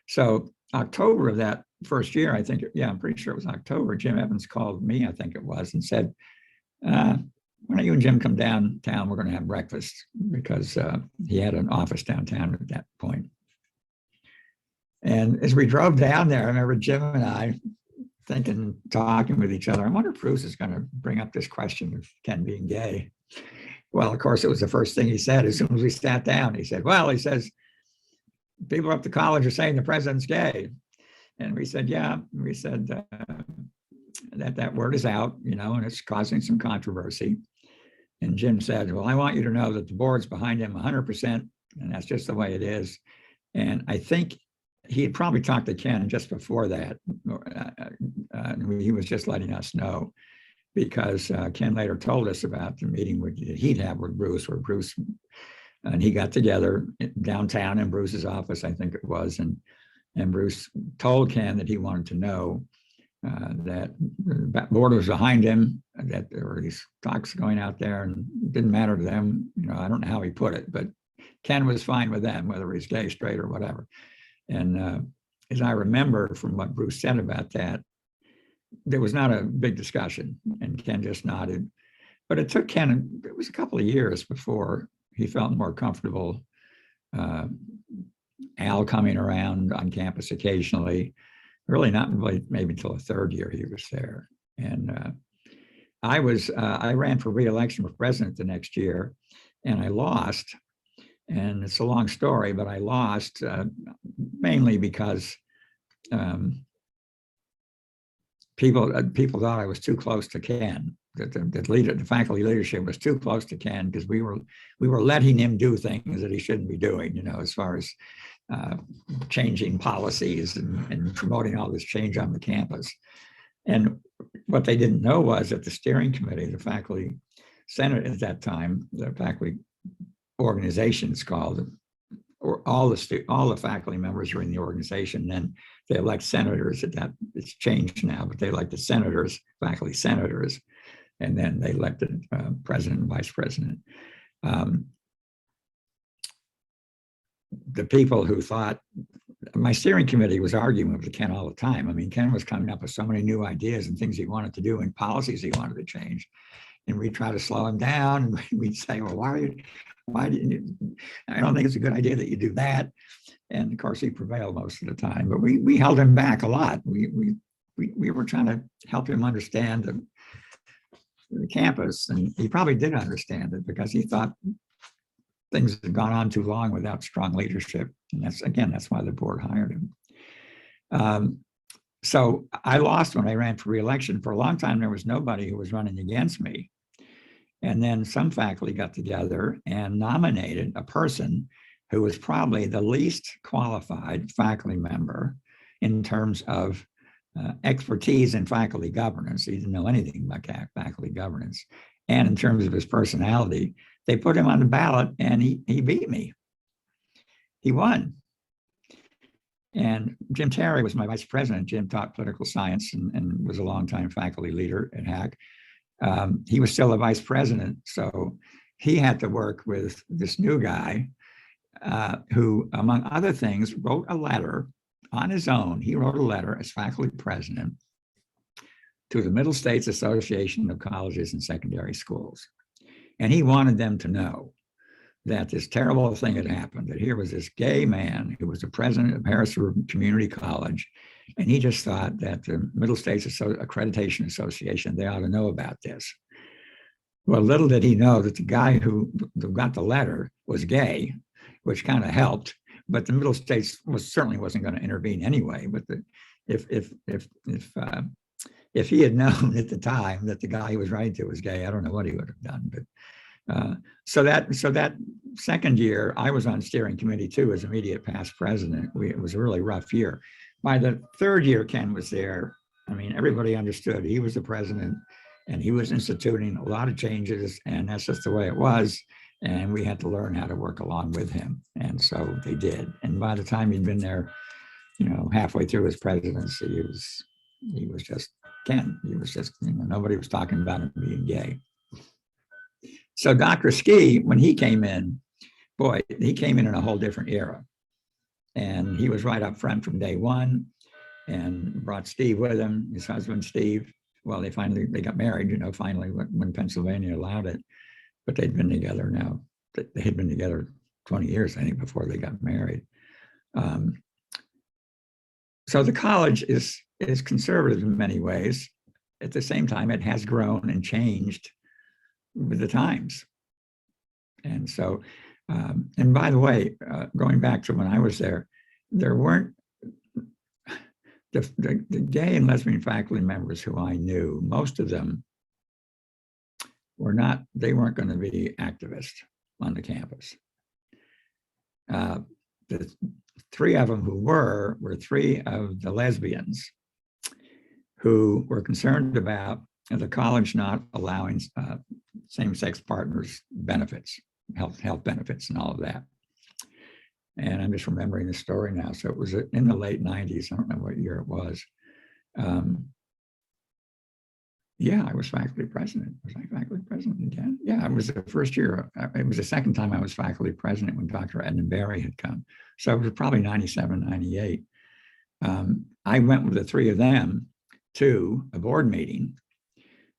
So October of that first year, I think, I'm pretty sure it was October, Jim Evans called me, I think it was, and said, why don't you and Jim come downtown? We're going to have breakfast, because he had an office downtown at that point. And as we drove down there, I remember Jim and I thinking, talking with each other, I wonder if Bruce is going to bring up this question of Ken being gay. Well, of course, it was the first thing he said as soon as we sat down. He said, well, he says, people up to college are saying the president's gay. And we said, yeah. We said that word is out, and it's causing some controversy. And Jim said, well, I want you to know that the board's behind him 100%, and that's just the way it is. And I think he had probably talked to Ken just before that. He was just letting us know, because Ken later told us about the meeting he'd have with Bruce, where Bruce and he got together downtown in Bruce's office, I think it was, and Bruce told Ken that he wanted to know that the board was behind him, that there were these talks going out there, and it didn't matter to them. I don't know how he put it, but Ken was fine with them, whether he's gay, straight, or whatever. And as I remember from what Bruce said about that, there was not a big discussion, and Ken just nodded. But it took Ken, it was a couple of years before he felt more comfortable. Al coming around on campus occasionally, really not really maybe until the third year he was there. And I ran for re-election for president the next year, and I lost. And it's a long story, but I lost mainly because people thought I was too close to Ken. That the faculty leadership was too close to Ken, because we were letting him do things that he shouldn't be doing, as far as changing policies and promoting all this change on the campus. And what they didn't know was that the steering committee, the faculty senate at that time, the faculty organization's called, or all the faculty members are in the organization. Then they elect senators. It's changed now, but they elected senators, faculty senators, and then they elected president and vice president. The people who thought, my steering committee was arguing with Ken all the time. I mean, Ken was coming up with so many new ideas and things he wanted to do and policies he wanted to change. And we try to slow him down, and we'd say, well, why why didn't you? I don't think it's a good idea that you do that. And of course, he prevailed most of the time, but we held him back a lot. We were trying to help him understand the campus, and he probably did understand it because he thought things had gone on too long without strong leadership. And that's why the board hired him. So I lost when I ran for re-election. For a long time, there was nobody who was running against me. And then some faculty got together and nominated a person who was probably the least qualified faculty member in terms of expertise in faculty governance. He didn't know anything about faculty governance. And in terms of his personality, they put him on the ballot and he beat me. He won. And Jim Terry was my vice president. Jim taught political science and was a longtime faculty leader at HAC. He was still a vice president. So he had to work with this new guy who, among other things, wrote a letter on his own. He wrote a letter as faculty president to the Middle States Association of Colleges and Secondary Schools. And he wanted them to know that this terrible thing had happened, that here was this gay man who was the president of Harrisburg Community College. And he just thought that the Middle States Accreditation Association, they ought to know about this. Well, little did he know that the guy who got the letter was gay, which kind of helped, but the Middle States certainly wasn't going to intervene anyway. But if he had known at the time that the guy he was writing to was gay, I don't know what he would have done. But so that second year, I was on steering committee too as immediate past president. It was a really rough year. By the third year Ken was there, I mean, everybody understood he was the president and he was instituting a lot of changes, and that's just the way it was. And we had to learn how to work along with him. And so they did. And by the time he'd been there, halfway through his presidency, he was just Ken. He was just, nobody was talking about him being gay. So Dr. Ski, when he came in, boy, he came in a whole different era. And he was right up front from day one and brought Steve with him, his husband, Steve. Well, they got married, finally when Pennsylvania allowed it, but they'd been together now. They had been together 20 years, I think, before they got married. So the college is conservative in many ways. At the same time, it has grown and changed with the times. And so, and by the way, going back to when I was there weren't the gay and lesbian faculty members who I knew, most of them they weren't going to be activists on the campus. The three of them who were three of the lesbians who were concerned about the college not allowing same-sex partners benefits, health benefits and all of that. And I'm just remembering the story now. So it was in the late 90s. I don't know what year it was. Yeah, I was faculty president. Was I faculty president again? Yeah, it was the first year. It was the second time I was faculty president when Dr. Edna Berry had come. So it was probably 97, 98. I went with the three of them to a board meeting,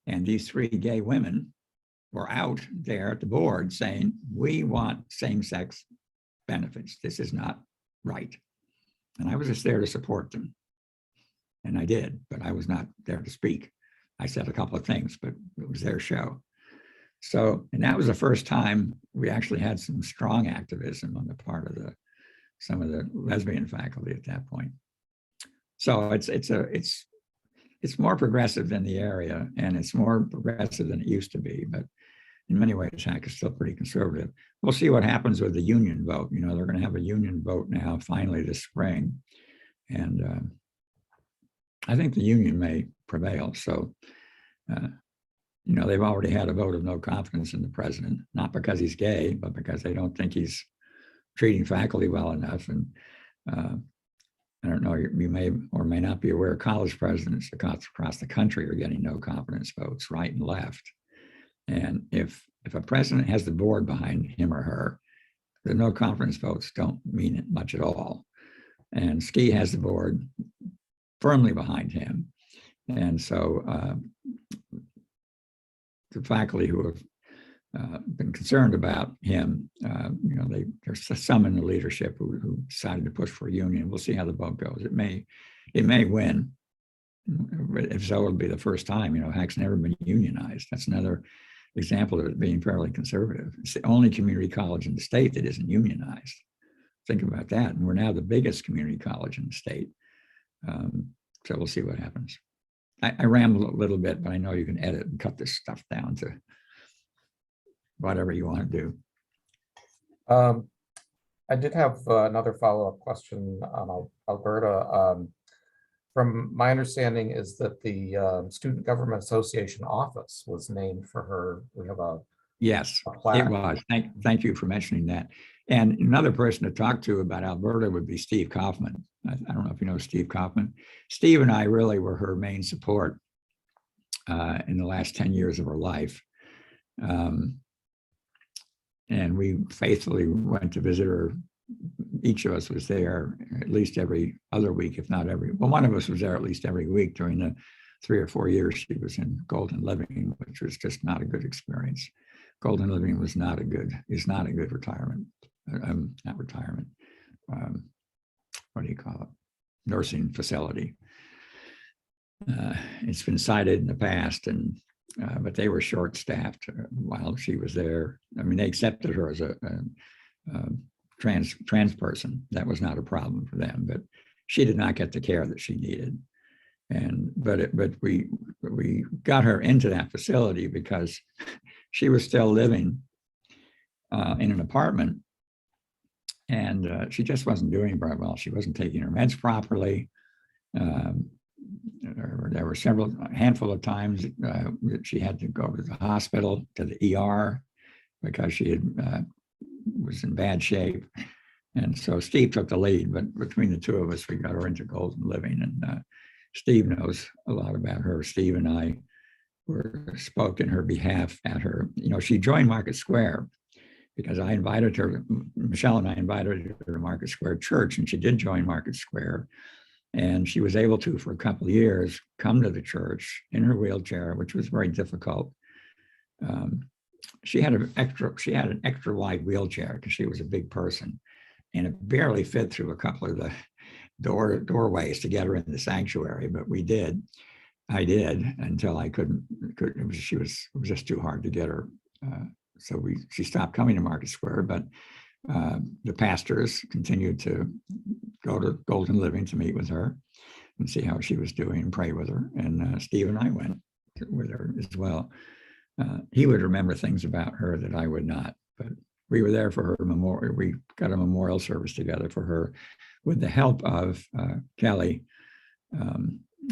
and these three gay women were out there at the board saying, we want same-sex benefits. This is not right. And I was just there to support them. And I did, but I was not there to speak. I said a couple of things, but it was their show. So, and that was the first time we actually had some strong activism on the part of some of the lesbian faculty at that point. So it's more progressive than the area, and it's more progressive than it used to be, but in many ways, HAC is still pretty conservative. We'll see what happens with the union vote. They're going to have a union vote now, finally this spring. And I think the union may prevail. So, they've already had a vote of no confidence in the president, not because he's gay, but because they don't think he's treating faculty well enough. And I don't know, you may or may not be aware, college presidents across the country are getting no confidence votes, right and left. And if a president has the board behind him or her, the no confidence votes don't mean it much at all. And Ski has the board firmly behind him. And so the faculty who have been concerned about him. There's some in the leadership who decided to push for a union. We'll see how the vote goes. It may win. If so, it'll be the first time. Hack's never been unionized. That's another example of it being fairly conservative. It's the only community college in the state that isn't unionized. Think about that. And we're now the biggest community college in the state. So we'll see what happens. I ramble a little bit, but I know you can edit and cut this stuff down to whatever you want to do. I did have another follow-up question on Alberta. From my understanding is that the Student Government Association office was named for her. We have Yes, a plaque. it was. Thank you for mentioning that. And another person to talk to about Alberta would be Steve Kaufman. I don't know if you know Steve Kaufman. Steve and I really were her main support in the last 10 years of her life. And we faithfully went to visit her. Each of us was there at least every other week, if not every. Well, one of us was there at least every week during the 3 or 4 years she was in Golden Living, which was just not a good experience. Golden Living is not a good retirement. Not retirement. What do you call it? Nursing facility. It's been cited in the past, but they were short-staffed while she was there. I mean, they accepted her as a trans person. That was not a problem for them, but she did not get the care that she needed. But we got her into that facility because she was still living in an apartment, and she just wasn't doing very well. She wasn't taking her meds properly. There were a handful of times that she had to go to the hospital, to the ER, because she was in bad shape. And so Steve took the lead, but between the two of us, we got her into Golden Living, and Steve knows a lot about her. Steve and I spoke in her behalf at her. She joined Market Square because I invited her, Michelle and I invited her to Market Square Church, and she did join Market Square. And she was able to, for a couple of years, come to the church in her wheelchair, which was very difficult. She had an extra wide wheelchair because she was a big person, and it barely fit through a couple of the doorways to get her in the sanctuary. But I did until I couldn't. It was just too hard to get her. So she stopped coming to Market Square, but the pastors continued to go to Golden Living to meet with her and see how she was doing and pray with her. And Steve and I went with her as well. He would remember things about her that I would not, but we were there for her memorial. We got a memorial service together for her with the help of Kelly,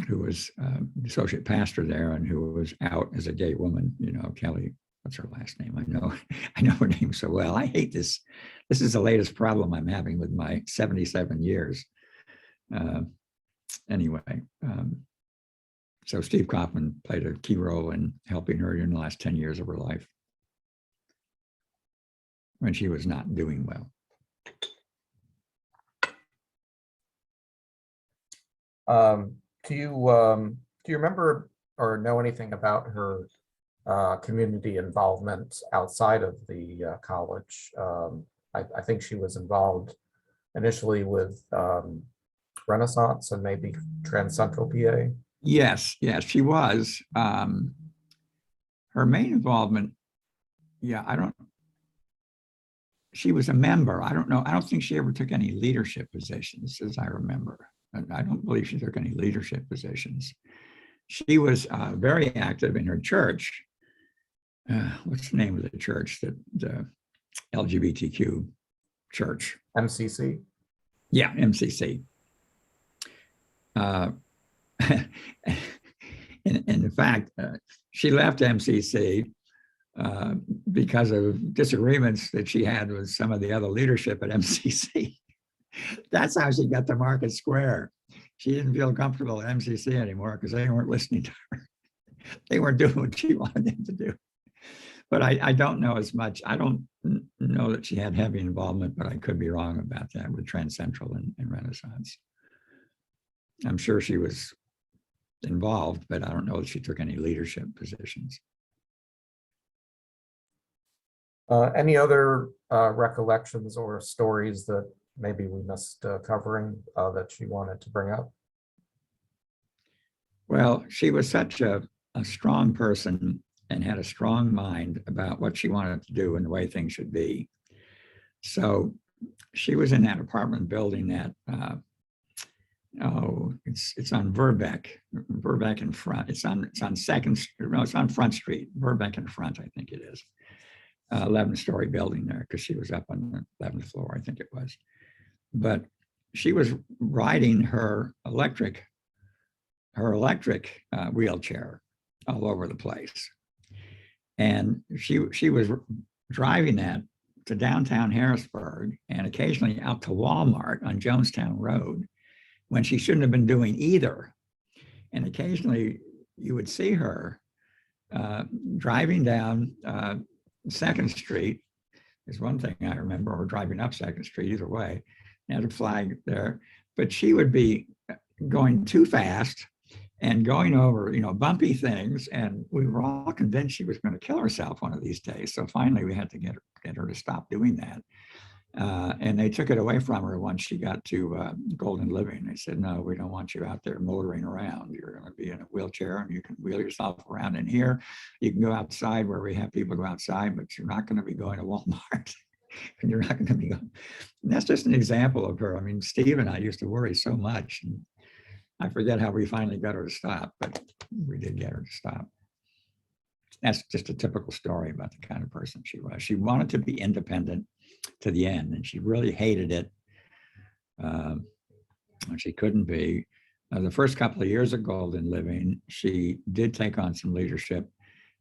who was the associate pastor there and who was out as a gay woman. Kelly, what's her last name? I know her name so well. I hate this. This is the latest problem I'm having with my 77 years. Anyway, so Steve Kaufman played a key role in helping her in the last 10 years of her life when she was not doing well. Do you remember or know anything about her community involvement outside of the college? I think she was involved initially with Renaissance and maybe Trans Central PA. Yes, she was. Her main involvement, she was a member. I don't know. I don't think she ever took any leadership positions, as I remember. I don't believe she took any leadership positions. She was very active in her church. What's the name of the church? The LGBTQ church. MCC? Yeah, MCC. In fact, she left MCC because of disagreements that she had with some of the other leadership at MCC. That's how she got to Market Square. She didn't feel comfortable at MCC anymore because they weren't listening to her. They weren't doing what she wanted them to do. But I don't know as much. I don't know that she had heavy involvement, but I could be wrong about that with Trans Central and Renaissance. I'm sure she was involved, but I don't know if she took any leadership positions. Any other recollections or stories that maybe we missed covering that you wanted to bring up? Well, she was such a strong person and had a strong mind about what she wanted to do and the way things should be. So she was in that apartment building that, it's on Verbeck in front. It's on Second, no, it's on Front Street, Verbeck in front, I think it is. 11-story building there, because she was up on the 11th floor, I think it was. But she was riding her electric wheelchair all over the place. And she was driving that to downtown Harrisburg and occasionally out to Walmart on Jonestown Road when she shouldn't have been doing either. And occasionally you would see her driving down Second Street is one thing I remember, or driving up Second Street, either way, and a flag there. But she would be going too fast and going over, bumpy things. And we were all convinced she was going to kill herself one of these days. So finally we had to get her to stop doing that. And they took it away from her once she got to Golden Living. They said, no, we don't want you out there motoring around. You're going to be in a wheelchair and you can wheel yourself around in here. You can go outside where we have people go outside, but you're not going to be going to Walmart. And you're not going to be going. And that's just an example of her. I mean, Steve and I used to worry so much. And I forget how we finally got her to stop, but we did get her to stop. That's just a typical story about the kind of person she was. She wanted to be independent to the end, and she really hated it. She couldn't be. The first couple of years of Golden Living, she did take on some leadership.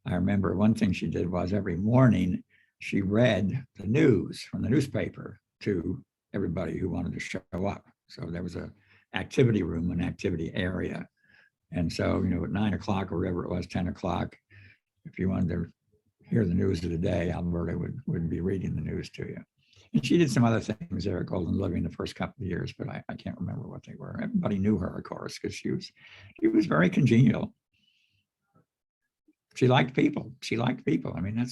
I remember one thing she did was every morning she read the news from the newspaper to everybody who wanted to show up. So there was a activity room, an activity area. And so, at 9 o'clock or whatever it was, 10 o'clock, if you wanted to hear the news of the day, Alberta would be reading the news to you. And she did some other things there at Golden Living the first couple of years, but I can't remember what they were. Everybody knew her, of course, because she was very congenial. She liked people. I mean,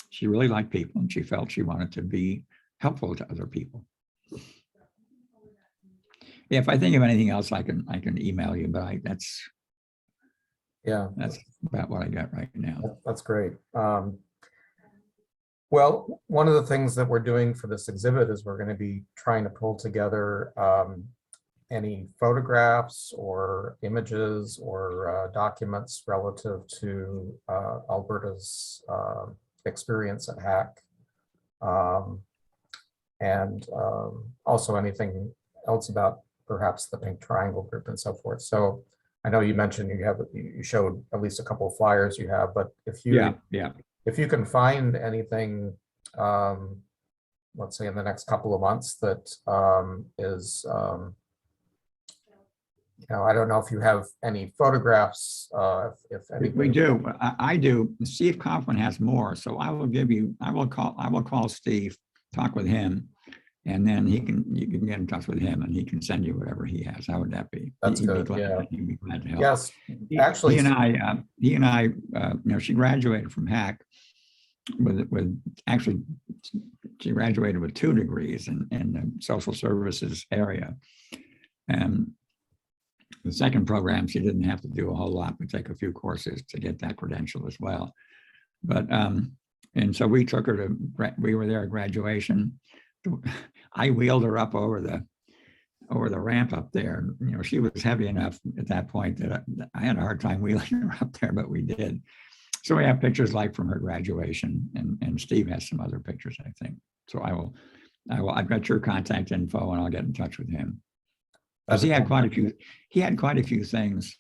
she really liked people, and she felt she wanted to be helpful to other people. Yeah, if I think of anything else, I can email you, but that's about what I got right now. That's great. Well, one of the things that we're doing for this exhibit is we're going to be trying to pull together any photographs or images or documents relative to Alberta's experience at HAC, and also anything else about perhaps the Pink Triangle group and so forth. So I know you mentioned you showed at least a couple of flyers you have, but if you can find anything, let's say in the next couple of months that is, I don't know if you have any photographs. If we do, I do. Steve Kaufman has more, so I will call Steve, talk with him, and then you can get in touch with him, and he can send you whatever he has. How would that be? That's good. He'd be glad to help. Yes, actually, he and I, she graduated from HAC she graduated with 2 degrees in the social services area, and the second program she didn't have to do a whole lot, but take a few courses to get that credential as well. But and so we took her we were there at graduation. I wheeled her up over the ramp up there. She was heavy enough at that point that I had a hard time wheeling her up there, but we did. So we have pictures like from her graduation, and Steve has some other pictures, I think. So I've got your contact info, and I'll get in touch with him. Because he had quite a few things.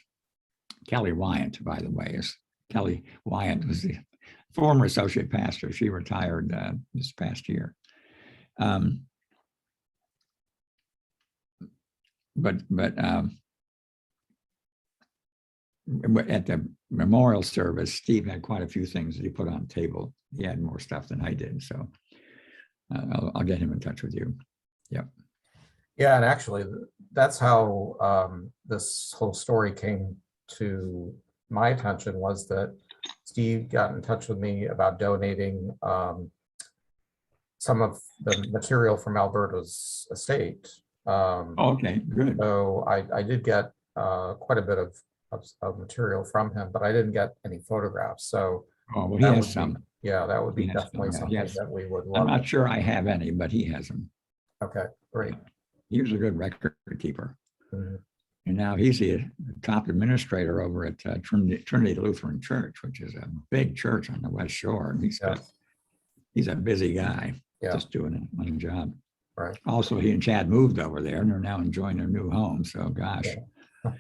Kelly Wyant, by the way, Kelly Wyant was the former associate pastor. She retired this past year. But at the memorial service, Steve had quite a few things that he put on the table. He had more stuff than I did, so I'll get him in touch with you. Yep. Yeah, and actually, that's how this whole story came to my attention, was that Steve got in touch with me about donating some of the material from Alberta's estate. Okay, good. So I did get quite a bit of material from him, but I didn't get any photographs. So Oh, well, he that has would be, some. yeah, that would be He has some, definitely yeah, something yes. that we would I'm love. not sure I have any, but he has them. Okay, great. He was a good record keeper. Mhm. And now he's the top administrator over at Trinity Lutheran Church, which is a big church on the West Shore. And Yeah. he's a busy guy, Yeah. just doing a one job. Right. Also, he and Chad moved over there and they're now enjoying their new home. So gosh, Yeah.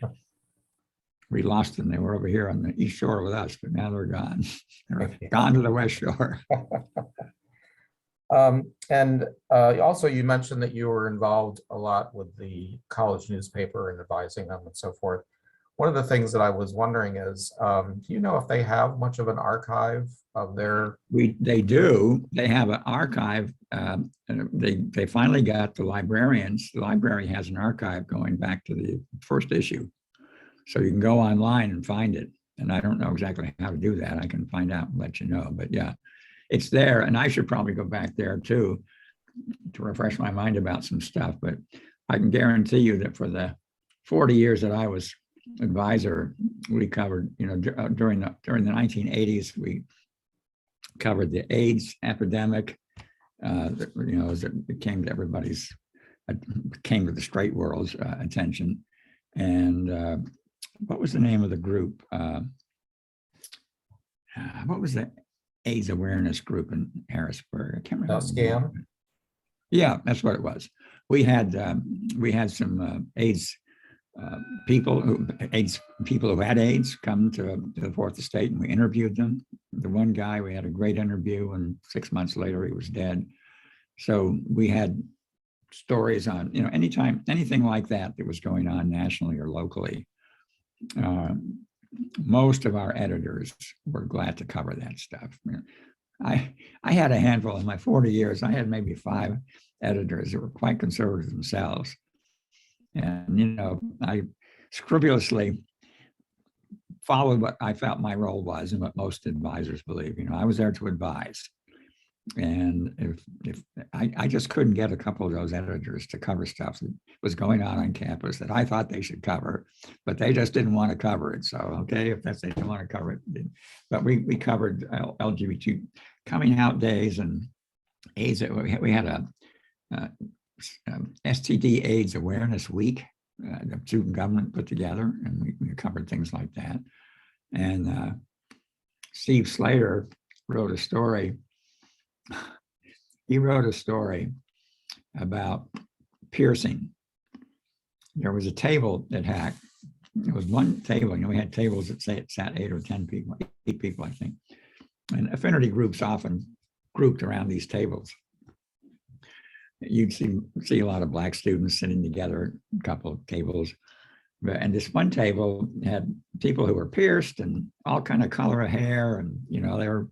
we lost them. They were over here on the East Shore with us, but now they're gone. They're gone to the West Shore. And also you mentioned that you were involved a lot with the college newspaper and advising them and so forth. One of the things that I was wondering is, do you know if they have much of an archive of their? They do. They have an archive. They finally got the librarians. The library has an archive going back to the first issue. So you can go online and find it. And I don't know exactly how to do that. I can find out and let you know. But yeah, it's there. And I should probably go back there too to refresh my mind about some stuff. But I can guarantee you that for the 40 years that I was advisor, we covered, during the 1980s, we covered the AIDS epidemic, as it came to came to the straight world's attention. And what was the name of the group? What was the AIDS awareness group in Harrisburg? I can't remember. Scam? Yeah, that's what it was. We had some AIDS people who had AIDS come to the Fourth Estate, and we interviewed them. The one guy, we had a great interview, and 6 months later he was dead. So we had stories on, anything like that was going on nationally or locally. Most of our editors were glad to cover that stuff. I had a handful in my 40 years. I had maybe 5 editors that were quite conservative themselves. And, I scrupulously followed what I felt my role was and what most advisors believe. I was there to advise. And if I just couldn't get a couple of those editors to cover stuff that was going on campus that I thought they should cover, but they just didn't want to cover it. So, okay, if they didn't want to cover it, but we covered LGBT coming out days and AIDS. We had a STD AIDS awareness week the student government put together, and we covered things like that. And Steve Slater wrote a story. He wrote a story about piercing. There was a table that had, it was one table, we had tables that sat 8 or 10 people, 8 people, I think. And affinity groups often grouped around these tables. You'd see a lot of Black students sitting together, a couple of tables. And this one table had people who were pierced and all kind of color of hair, and they were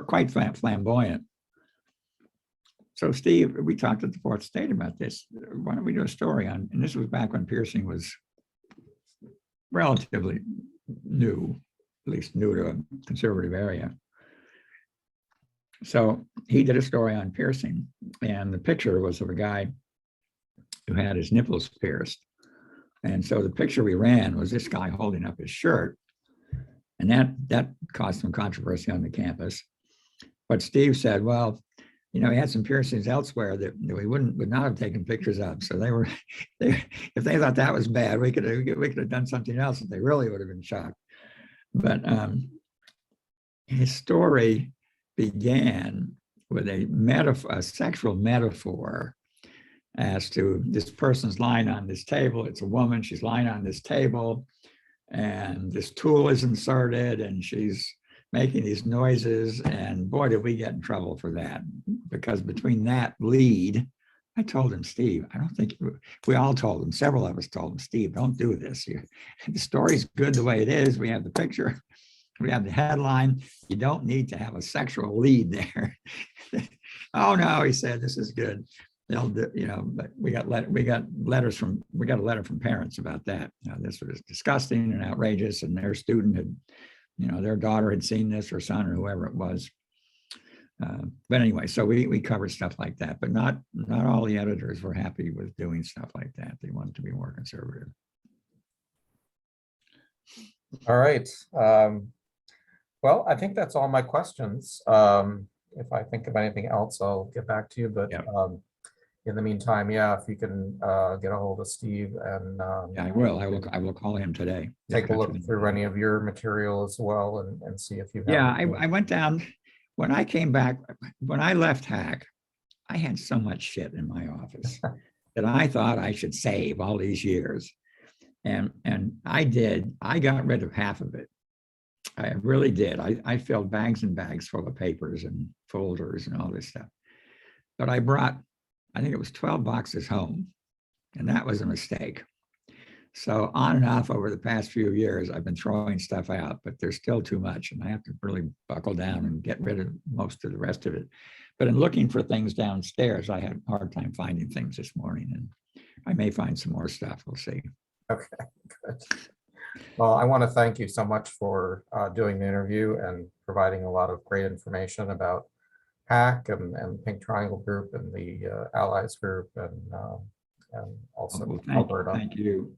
quite flamboyant. So Steve, we talked at the Fourth Estate about this. Why don't we do a story on, and this was back when piercing was relatively new, at least new to a conservative area. So he did a story on piercing, and the picture was of a guy who had his nipples pierced. And so the picture we ran was this guy holding up his shirt, and that caused some controversy on the campus. But Steve said, well, he had some piercings elsewhere that we would not have taken pictures of. So if they thought that was bad, we could have done something else that they really would have been shocked. But his story began with a sexual metaphor as to this person's lying on this table. It's a woman, she's lying on this table, and this tool is inserted, and she's making these noises. And boy, did we get in trouble for that, because between that lead, I told him, Steve, I don't think, we all told him, several of us told him, Steve, don't do this. The story's good the way it is. We have the picture, we have the headline. You don't need to have a sexual lead there. Oh no, he said, this is good. They'll do, but we got a letter from parents about that. This was disgusting and outrageous, and their student had their daughter had seen this, or son, or whoever it was. But anyway, so we covered stuff like that, but not all the editors were happy with doing stuff like that. They wanted to be more conservative. All right. Well, I think that's all my questions. If I think of anything else, I'll get back to you, but Yep. in the meantime, yeah, if you can get a hold of Steve and Yeah, I will. I will call him today. take a look through any of your material as well and see if you have. Yeah, I went down, when I came back, when I left Hack, I had so much shit in my office that I thought I should save all these years. And I did. I got rid of half of it. I really did. I filled bags and bags full of papers and folders and all this stuff. But I brought, I think it was 12 boxes home, and that was a mistake. So on and off over the past few years, I've been throwing stuff out, but there's still too much, and I have to really buckle down and get rid of most of the rest of it. But in looking for things downstairs, I had a hard time finding things this morning, and I may find some more stuff. We'll see. Okay, good. Well, I want to thank you so much for doing the interview and providing a lot of great information about HAC and Pink Triangle Group and the Allies Group and also Well, Alberta. thank you.